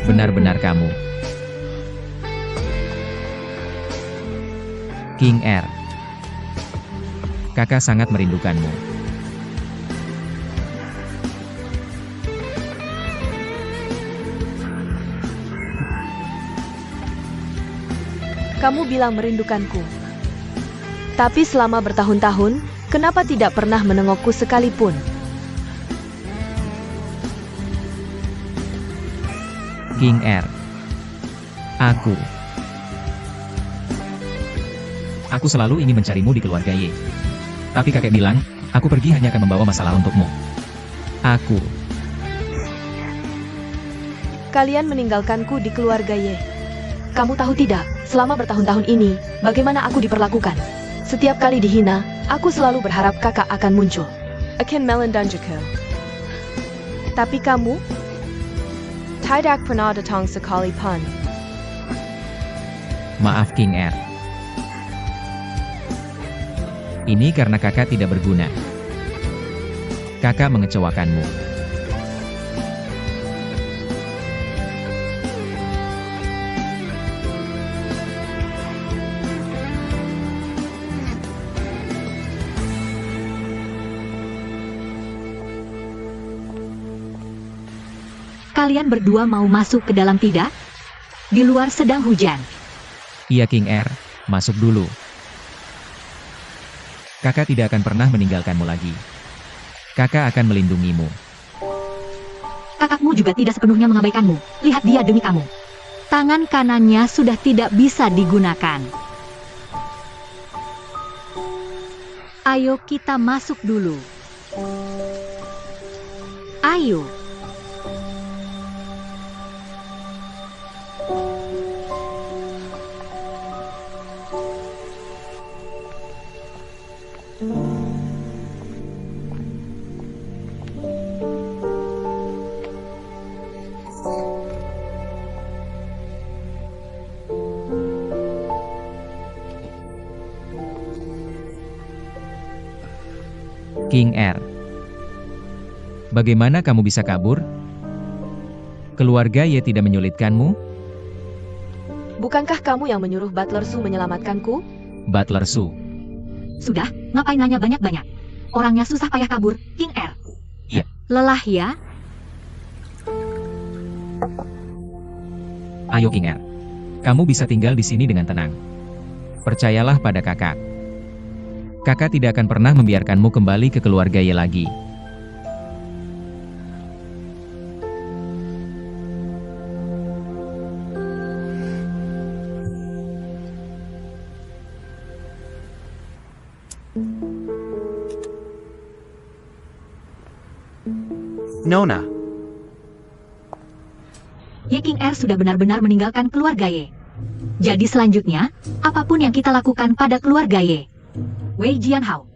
Benar-benar kamu. King R. Kakak sangat merindukanmu. Kamu bilang merindukanku. Tapi selama bertahun-tahun, kenapa tidak pernah menengokku sekalipun? King R. Aku selalu ingin mencarimu di keluarga Y. Tapi kakek bilang, aku pergi hanya akan membawa masalah untukmu. Kalian meninggalkanku di keluarga Y. Kamu tahu tidak, selama bertahun-tahun ini, bagaimana aku diperlakukan? Setiap kali dihina, aku selalu berharap kakak akan muncul. Akan melandanjuku. Tapi kamu? Tidak pernah datang sekali pun. Maaf King R. Ini karena kakak tidak berguna. Kakak mengecewakanmu. Kalian berdua mau masuk ke dalam tidak? Di luar sedang hujan. Iya King R, masuk dulu. Kakak tidak akan pernah meninggalkanmu lagi. Kakak akan melindungimu. Kakakmu juga tidak sepenuhnya mengabaikanmu. Lihat dia demi kamu. Tangan kanannya sudah tidak bisa digunakan. Ayo kita masuk dulu. Ayo. King Er. Bagaimana kamu bisa kabur? Keluarga Ye tidak menyulitkanmu? Bukankah kamu yang menyuruh Butler Su menyelamatkanku? Butler Su. Sudah, ngapain nanya banyak-banyak? Orangnya susah payah kabur, King Er. Iya. Lelah ya? Ayo King Er. Kamu bisa tinggal di sini dengan tenang. Percayalah pada kakak. Kakak tidak akan pernah membiarkanmu kembali ke keluarga Ye lagi. Nona, Ye King Er sudah benar-benar meninggalkan keluarga Ye. Jadi selanjutnya, apapun yang kita lakukan pada keluarga Ye, Wei Jianhao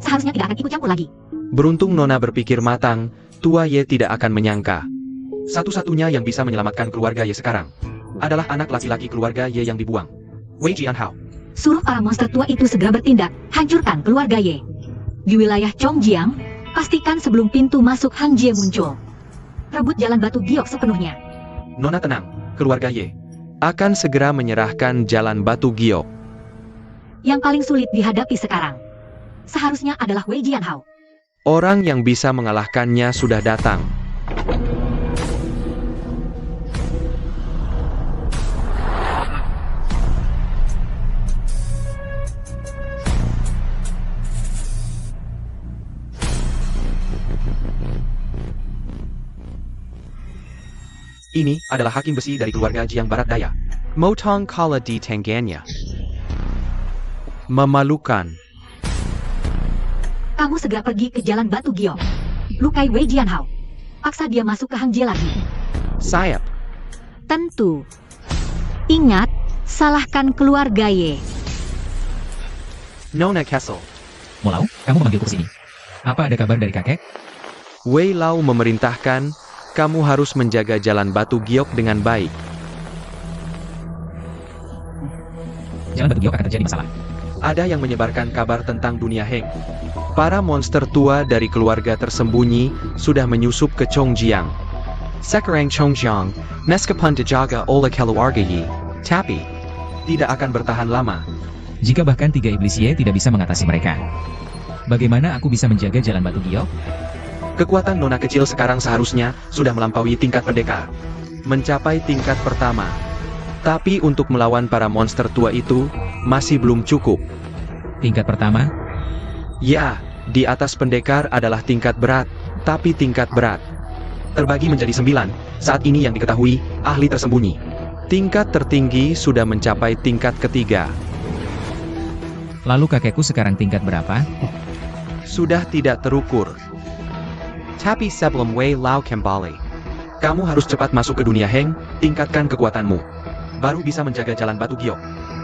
seharusnya tidak akan ikut campur lagi. beruntung Nona berpikir matang, tua Ye tidak akan menyangka. Satu-satunya yang bisa menyelamatkan keluarga Ye sekarang adalah anak laki-laki keluarga Ye yang dibuang, Wei Jianhao. Suruh para monster tua itu segera bertindak, hancurkan keluarga Ye. Di wilayah Chongjiang, pastikan sebelum pintu masuk Hangjie muncul. Rebut jalan batu giok sepenuhnya. Nona tenang, keluarga Ye. Akan segera menyerahkan jalan batu giok. Yang paling sulit dihadapi sekarang seharusnya adalah Wei Jianhao. Orang yang bisa mengalahkannya sudah datang. Ini adalah hakim besi dari keluarga Jiang Barat Daya. Motong kala di tangannya. Memalukan. Kamu segera pergi ke jalan batu giok. Lukai Wei Jianhao. Paksa dia masuk ke Hangjie lagi. Sayap. Tentu. Ingat, salahkan keluarga Ye. Nona Castle. Molau, kamu memanggilku ke sini. Apa ada kabar dari kakek? Wei Lau memerintahkan, kamu harus menjaga jalan batu giok dengan baik. Jalan batu giok akan terjadi masalah. Ada yang menyebarkan kabar tentang dunia Heng. Para monster tua dari keluarga tersembunyi sudah menyusup ke Chongjiang. Sekarang Chongjiang, meskipun dijaga oleh keluarga Yi, tapi Tidak akan bertahan lama. Jika bahkan 3 iblis Ye tidak bisa mengatasi mereka, bagaimana aku bisa menjaga jalan batu giok? Kekuatan Nona kecil sekarang seharusnya sudah melampaui tingkat pendekar. mencapai tingkat pertama. Tapi untuk melawan para monster tua itu, masih belum cukup. Tingkat pertama? Ya, di atas pendekar adalah tingkat berat, tapi tingkat berat. Terbagi menjadi 9, saat ini yang diketahui, ahli tersembunyi. Tingkat tertinggi sudah mencapai tingkat ketiga. Lalu kakekku sekarang tingkat berapa? Sudah tidak terukur. Tapi sebelum Wei Lau kembali, Kamu harus cepat masuk ke dunia Heng, tingkatkan kekuatanmu. Baru bisa menjaga jalan batu giok.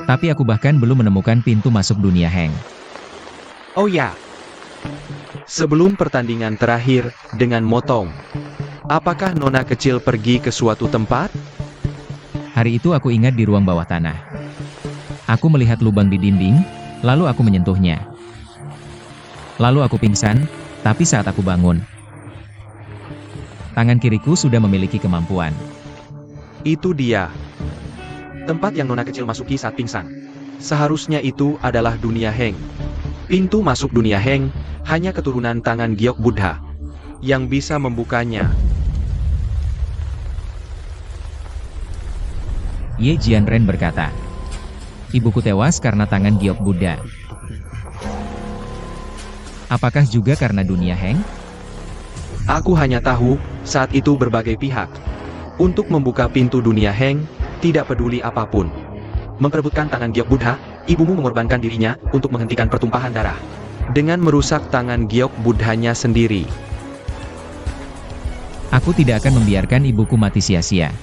Tapi aku bahkan belum menemukan pintu masuk dunia Heng. oh ya. Sebelum pertandingan terakhir dengan Motong, apakah Nona kecil pergi ke suatu tempat? Hari itu aku ingat di ruang bawah tanah. Aku melihat lubang di dinding, lalu aku menyentuhnya. Lalu aku pingsan, tapi saat aku bangun, tangan kiriku sudah memiliki kemampuan. Itu dia. Tempat yang Nona kecil masuki saat pingsan. Seharusnya itu adalah dunia Heng. Pintu masuk dunia Heng hanya keturunan tangan giok Buddha yang bisa membukanya. Ye Jianren berkata, ibuku tewas karena tangan giok Buddha. Apakah juga karena dunia Heng? Aku hanya tahu, saat itu berbagai pihak. Untuk membuka pintu dunia Heng, tidak peduli apapun. Memperebutkan tangan giok Buddha, ibumu mengorbankan dirinya untuk menghentikan pertumpahan darah. Dengan merusak tangan giok Buddhanya sendiri. Aku tidak akan membiarkan ibuku mati sia-sia.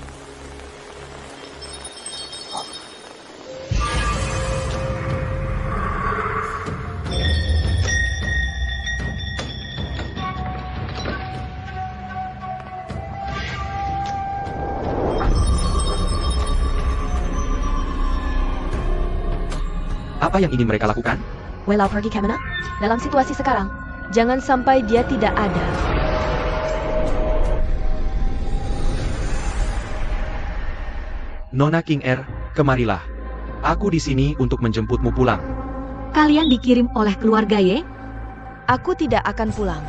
Apa yang ingin mereka lakukan? Wei Lau pergi kemana? Dalam situasi sekarang, Jangan sampai dia tidak ada. Nona King Er, kemarilah. Aku di sini untuk menjemputmu pulang. Kalian dikirim oleh keluarga Ye? Aku tidak akan pulang.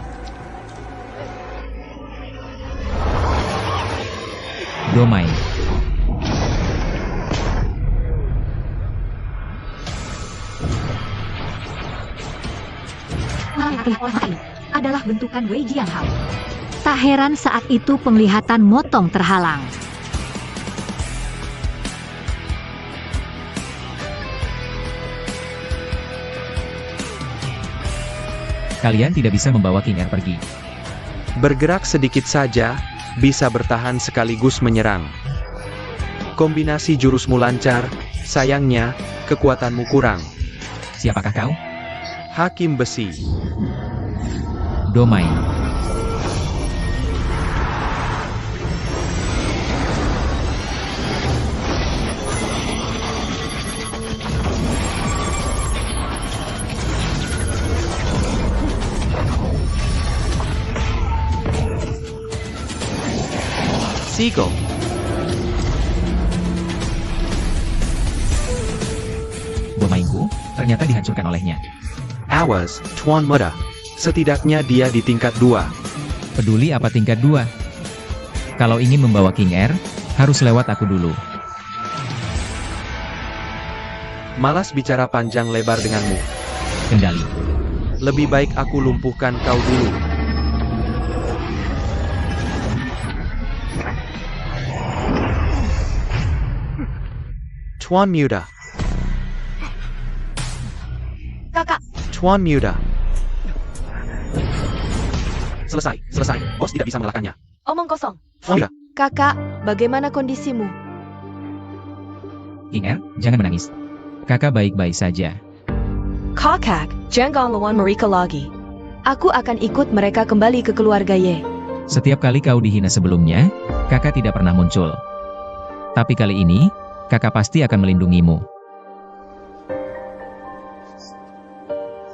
Domai. Melatih orang lain adalah bentukan Wei Jianhao. Tak heran saat itu penglihatan Motong terhalang. Kalian tidak bisa membawa King Er pergi. Bergerak sedikit saja, bisa bertahan sekaligus menyerang. Kombinasi jurusmu lancar, sayangnya, kekuatanmu kurang. Siapakah kau? Hakim besi. Domai. Seagull. Domainku ternyata dihancurkan olehnya. Awas, Tuan Muda. Setidaknya dia di tingkat 2. Peduli apa tingkat 2? Kalau ingin membawa King Er, harus lewat aku dulu. Malas bicara panjang lebar denganmu. Kendali. Lebih baik aku lumpuhkan kau dulu. Tuan Muda. Kakak, Tuan Muda. Selesai. Bos tidak bisa mengalahkannya. omong kosong. Tuan Muda, Kakak, bagaimana kondisimu? King Er, jangan menangis. Kakak baik-baik saja. Kakak, jangan lawan mereka lagi. Aku akan ikut mereka kembali ke keluarga Ye. Setiap kali kau dihina sebelumnya, kakak tidak pernah muncul. Tapi kali ini, kakak pasti akan melindungimu.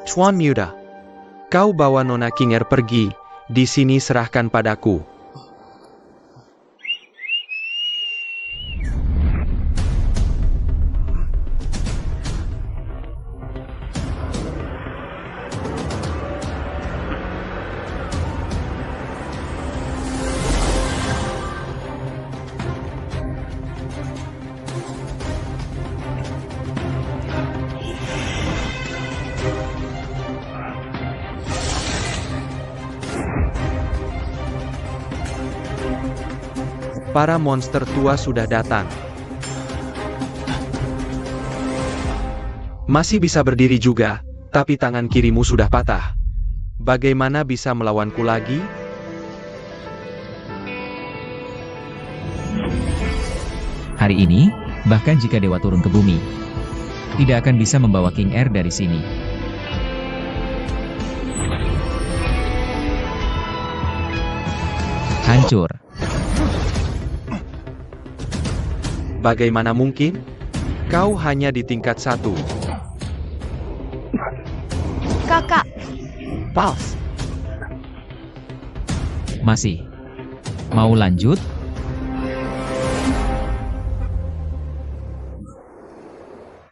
Tuan Muda. Kau bawa Nona King Er pergi. Di sini serahkan padaku. Para monster tua sudah datang. Masih bisa berdiri juga, tapi tangan kirimu sudah patah. Bagaimana bisa melawanku lagi? Hari ini, bahkan jika dewa turun ke bumi, tidak akan bisa membawa King Er dari sini. Hancur. Bagaimana mungkin? Kau hanya di tingkat 1. Kakak, Pals. Masih. Mau lanjut?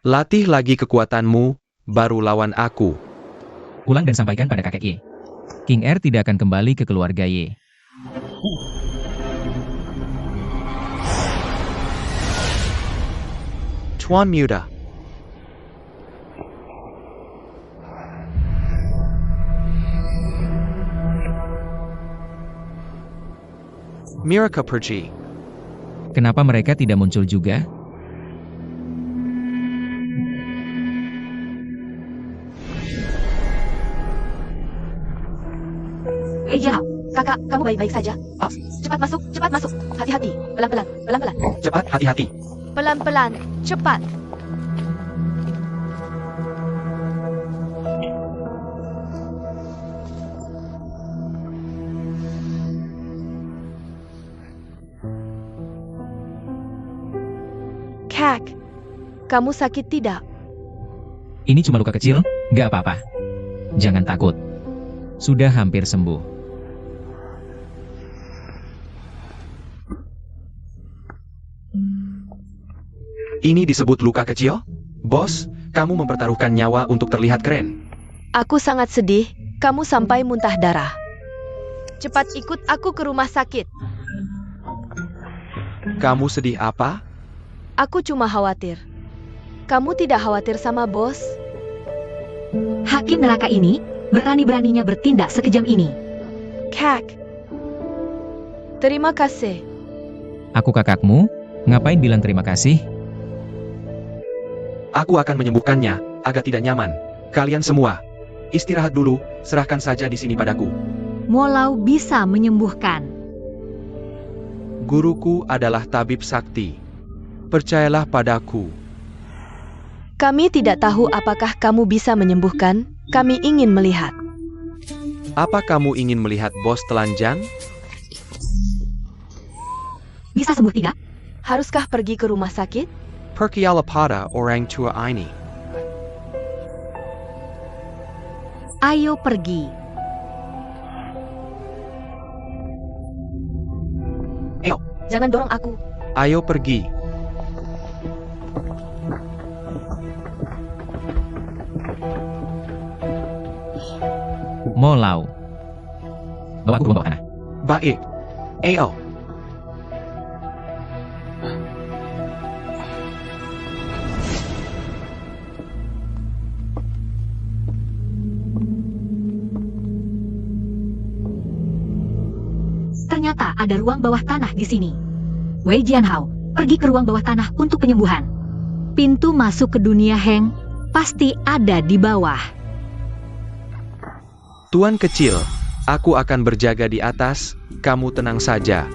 Latih lagi kekuatanmu, baru lawan aku. Pulang dan sampaikan pada kakek Ye. King Er tidak akan kembali ke keluarga Ye. Tuan Muda. Miraka pergi. Kenapa mereka tidak muncul juga? Wei Jianhao, kakak, kamu baik-baik saja? Pals. Cepat masuk. Hati-hati. Pelan-pelan. Cepat, hati-hati. Pelan-pelan, cepat. Kak, kamu sakit tidak? Ini cuma luka kecil, nggak apa-apa. Jangan takut. sudah hampir sembuh. Ini disebut luka kecil? Bos, kamu mempertaruhkan nyawa untuk terlihat keren. Aku sangat sedih, kamu sampai muntah darah. Cepat ikut aku ke rumah sakit. Kamu sedih apa? Aku cuma khawatir. Kamu tidak khawatir sama bos? Hakim neraka ini berani-beraninya bertindak sekejam ini. Kak. Terima kasih. Aku kakakmu, ngapain bilang terima kasih? Aku akan menyembuhkannya, agak tidak nyaman. Kalian semua, istirahat dulu, serahkan saja di sini padaku. Molau bisa menyembuhkan. Guruku adalah tabib sakti. Percayalah padaku. Kami tidak tahu apakah kamu bisa menyembuhkan, kami ingin melihat. Apa kamu ingin melihat bos telanjang? Bisa sembuh tidak? Haruskah pergi ke rumah sakit? Pergilah pada orang tua ini. Ayo pergi. Jangan dorong aku. Ayo pergi. Molau. Bawa aku ke bawah tanah. Baik. Ayo. Ternyata ada ruang bawah tanah di sini. Wei Jianhao, pergi ke ruang bawah tanah untuk penyembuhan. Pintu masuk ke dunia Heng pasti ada di bawah. Tuan kecil, aku akan berjaga di atas, kamu tenang saja.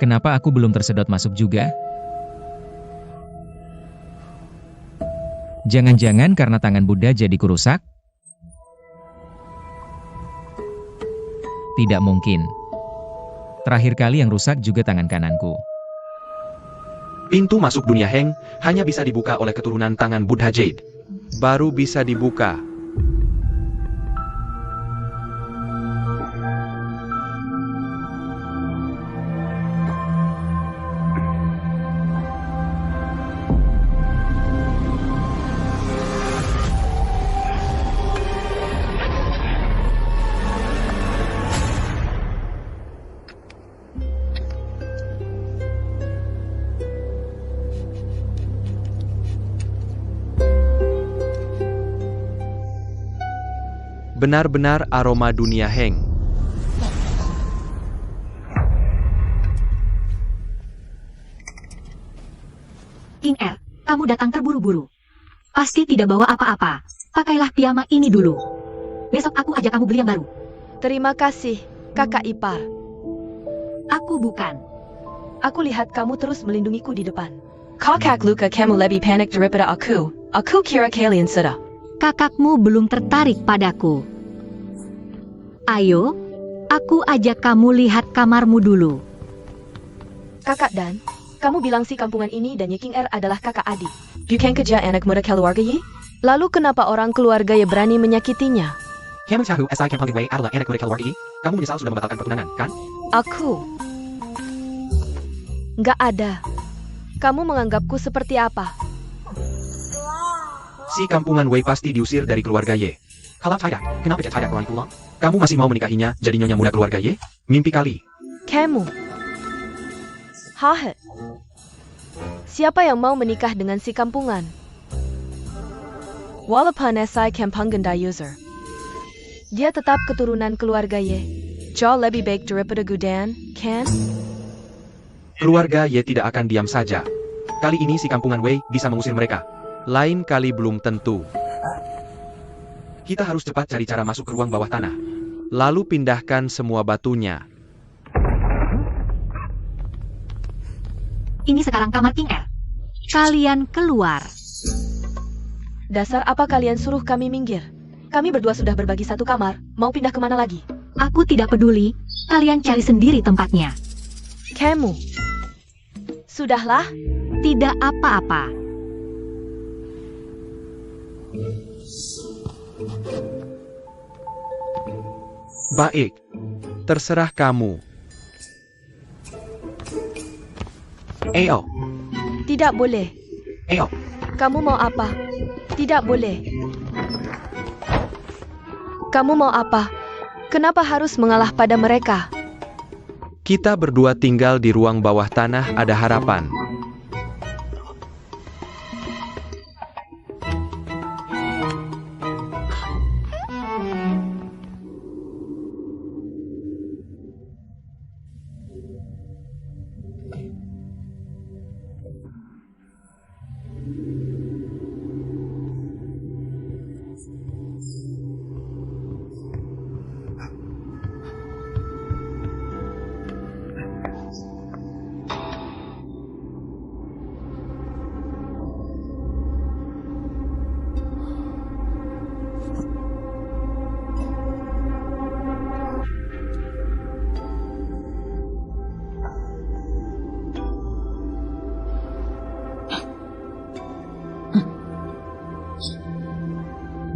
Kenapa aku belum tersedot masuk juga? Jangan-jangan karena tangan Buddha jadi kurusak? Tidak mungkin. Terakhir kali yang rusak juga tangan kananku. Pintu masuk dunia Heng hanya bisa dibuka oleh keturunan tangan Buddha Jade. Baru bisa dibuka. Benar-benar aroma dunia Heng. King Er, kamu datang terburu-buru. Pasti tidak bawa apa-apa. Pakailah piyama ini dulu. Besok aku ajak kamu beli yang baru. Terima kasih, kakak ipar. Aku bukan. Aku lihat kamu terus melindungiku di depan. Kakak luka kamu lebih panik daripada aku. Aku kira kalian sudah. Kakakmu belum tertarik padaku. Ayo, aku ajak kamu lihat kamarmu dulu. Kakak Dan, kamu bilang si kampungan ini dan Ye King Er adalah kakak adik. Bukan kerja anak muda keluarga Ye? Lalu kenapa orang keluarga Ye berani menyakitinya? Kamu tahu SI Kampung Wei adalah anak muda keluarga Yi? Kamu menyesal sudah membatalkan pertunangan, kan? Aku. Nggak ada. Kamu menganggapku seperti apa? Si kampungan Wei pasti diusir dari keluarga Ye. Kalau tidak, kenapa tidak orang pulang? Kamu masih mau menikahinya jadi nyonya muda keluarga Ye? Mimpi kali. Kamu. Hahe. Siapa yang mau menikah dengan si kampungan? Walaupun SI Kampung Ganda user. Dia tetap keturunan keluarga Ye. Jauh lebih baik daripada Gudan, kan? Keluarga Ye tidak akan diam saja. Kali ini si kampungan Wei bisa mengusir mereka. Lain kali belum tentu. Kita harus cepat cari cara masuk ke ruang bawah tanah. Lalu pindahkan semua batunya. Ini sekarang kamar King R. Kalian keluar. Dasar apa kalian suruh kami minggir? Kami berdua sudah berbagi satu kamar, mau pindah kemana lagi? Aku tidak peduli. Kalian cari sendiri tempatnya. Kamu. Sudahlah, Tidak apa-apa. Baik. Terserah kamu. Ayo, tidak boleh. ayo. Kamu mau apa? Tidak boleh. Kamu mau apa? Kenapa harus mengalah pada mereka? Kita berdua tinggal di ruang bawah tanah, ada harapan.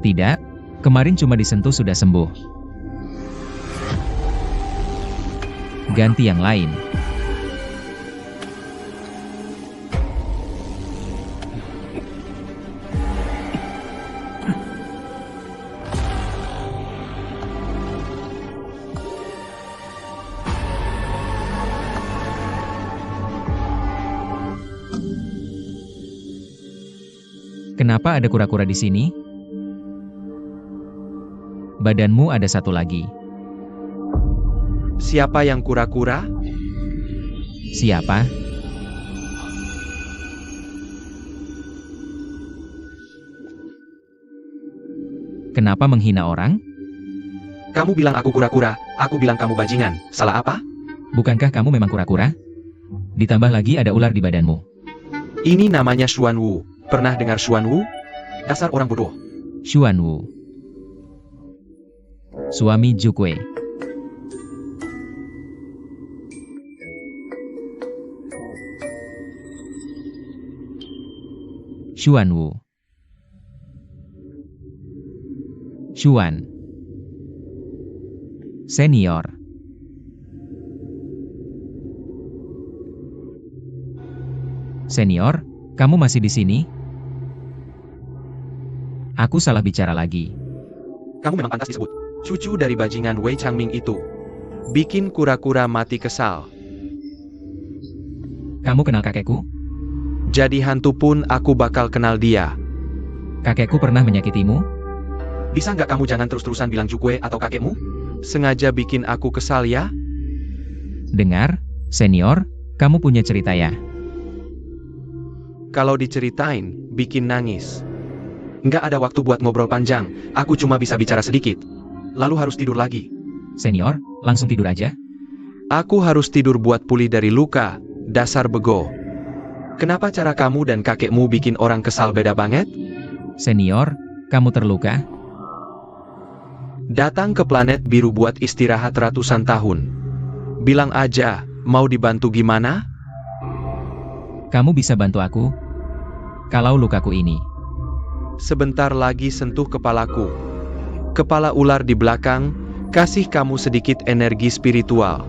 Tidak, kemarin cuma disentuh sudah sembuh. Ganti yang lain. Kenapa ada kura-kura di sini? Badanmu ada satu lagi. Siapa yang kura-kura? Siapa? Kenapa menghina orang? Kamu bilang aku kura-kura, aku bilang kamu bajingan. Salah apa? Bukankah kamu memang kura-kura? Ditambah lagi ada ular di badanmu. Ini namanya Xuan Wu. Pernah dengar Xuan Wu? Dasar orang bodoh. Xuan Wu. Suami Jukwe. Xuan Wu. Xuan. Senior. Senior, kamu masih di sini? Aku salah bicara lagi. Kamu memang pantas disebut cucu dari bajingan Wei Changming itu. Bikin kura-kura mati kesal. Kamu kenal kakekku? Jadi hantu pun aku bakal kenal dia. Kakekku pernah menyakitimu? Bisa nggak kamu jangan terus-terusan bilang Jukwe atau kakekmu? Sengaja bikin aku kesal ya? Dengar, senior, kamu punya cerita ya? Kalau diceritain, bikin nangis. Nggak ada waktu buat ngobrol panjang, aku cuma bisa bicara sedikit. Lalu harus tidur lagi. Senior, langsung tidur aja. Aku harus tidur buat pulih dari luka, dasar bego. Kenapa cara kamu dan kakekmu bikin orang kesal beda banget? Senior, kamu terluka? Datang ke planet biru buat istirahat ratusan tahun. Bilang aja, mau dibantu gimana? Kamu bisa bantu aku? Kalau lukaku ini. Sebentar lagi sentuh kepalaku. Kepala ular di belakang, kasih kamu sedikit energi spiritual.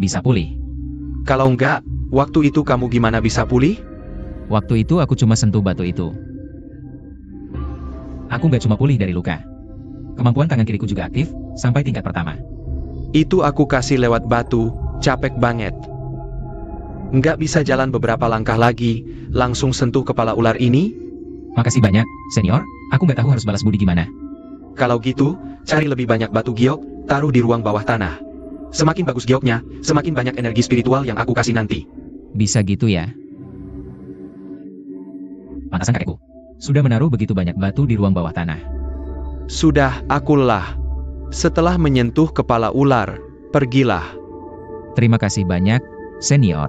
Bisa pulih. Kalau enggak, waktu itu kamu gimana bisa pulih? Waktu itu aku cuma sentuh batu itu. Aku nggak cuma pulih dari luka. Kemampuan tangan kiriku juga aktif, sampai tingkat pertama. Itu aku kasih lewat batu, capek banget. Nggak bisa jalan beberapa langkah lagi, langsung sentuh kepala ular ini? Makasih banyak, senior. Aku nggak tahu harus balas budi gimana. Kalau gitu, cari lebih banyak batu giok, taruh di ruang bawah tanah. Semakin bagus gioknya, semakin banyak energi spiritual yang aku kasih nanti. Bisa gitu ya? Pantasan kakekku. sudah menaruh begitu banyak batu di ruang bawah tanah. Sudah, aku lelah. Setelah menyentuh kepala ular, pergilah. Terima kasih banyak, senior.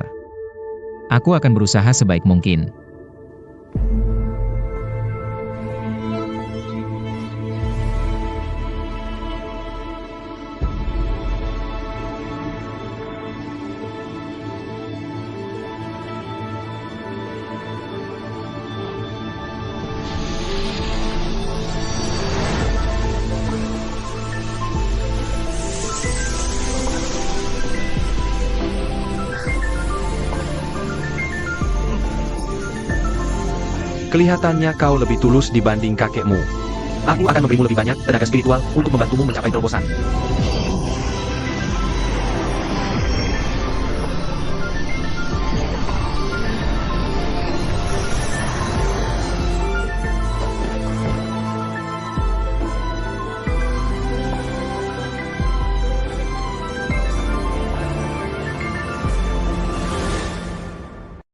Aku akan berusaha sebaik mungkin. Kelihatannya kau lebih tulus dibanding kakekmu. Aku akan memberimu lebih banyak tenaga spiritual untuk membantumu mencapai terobosan.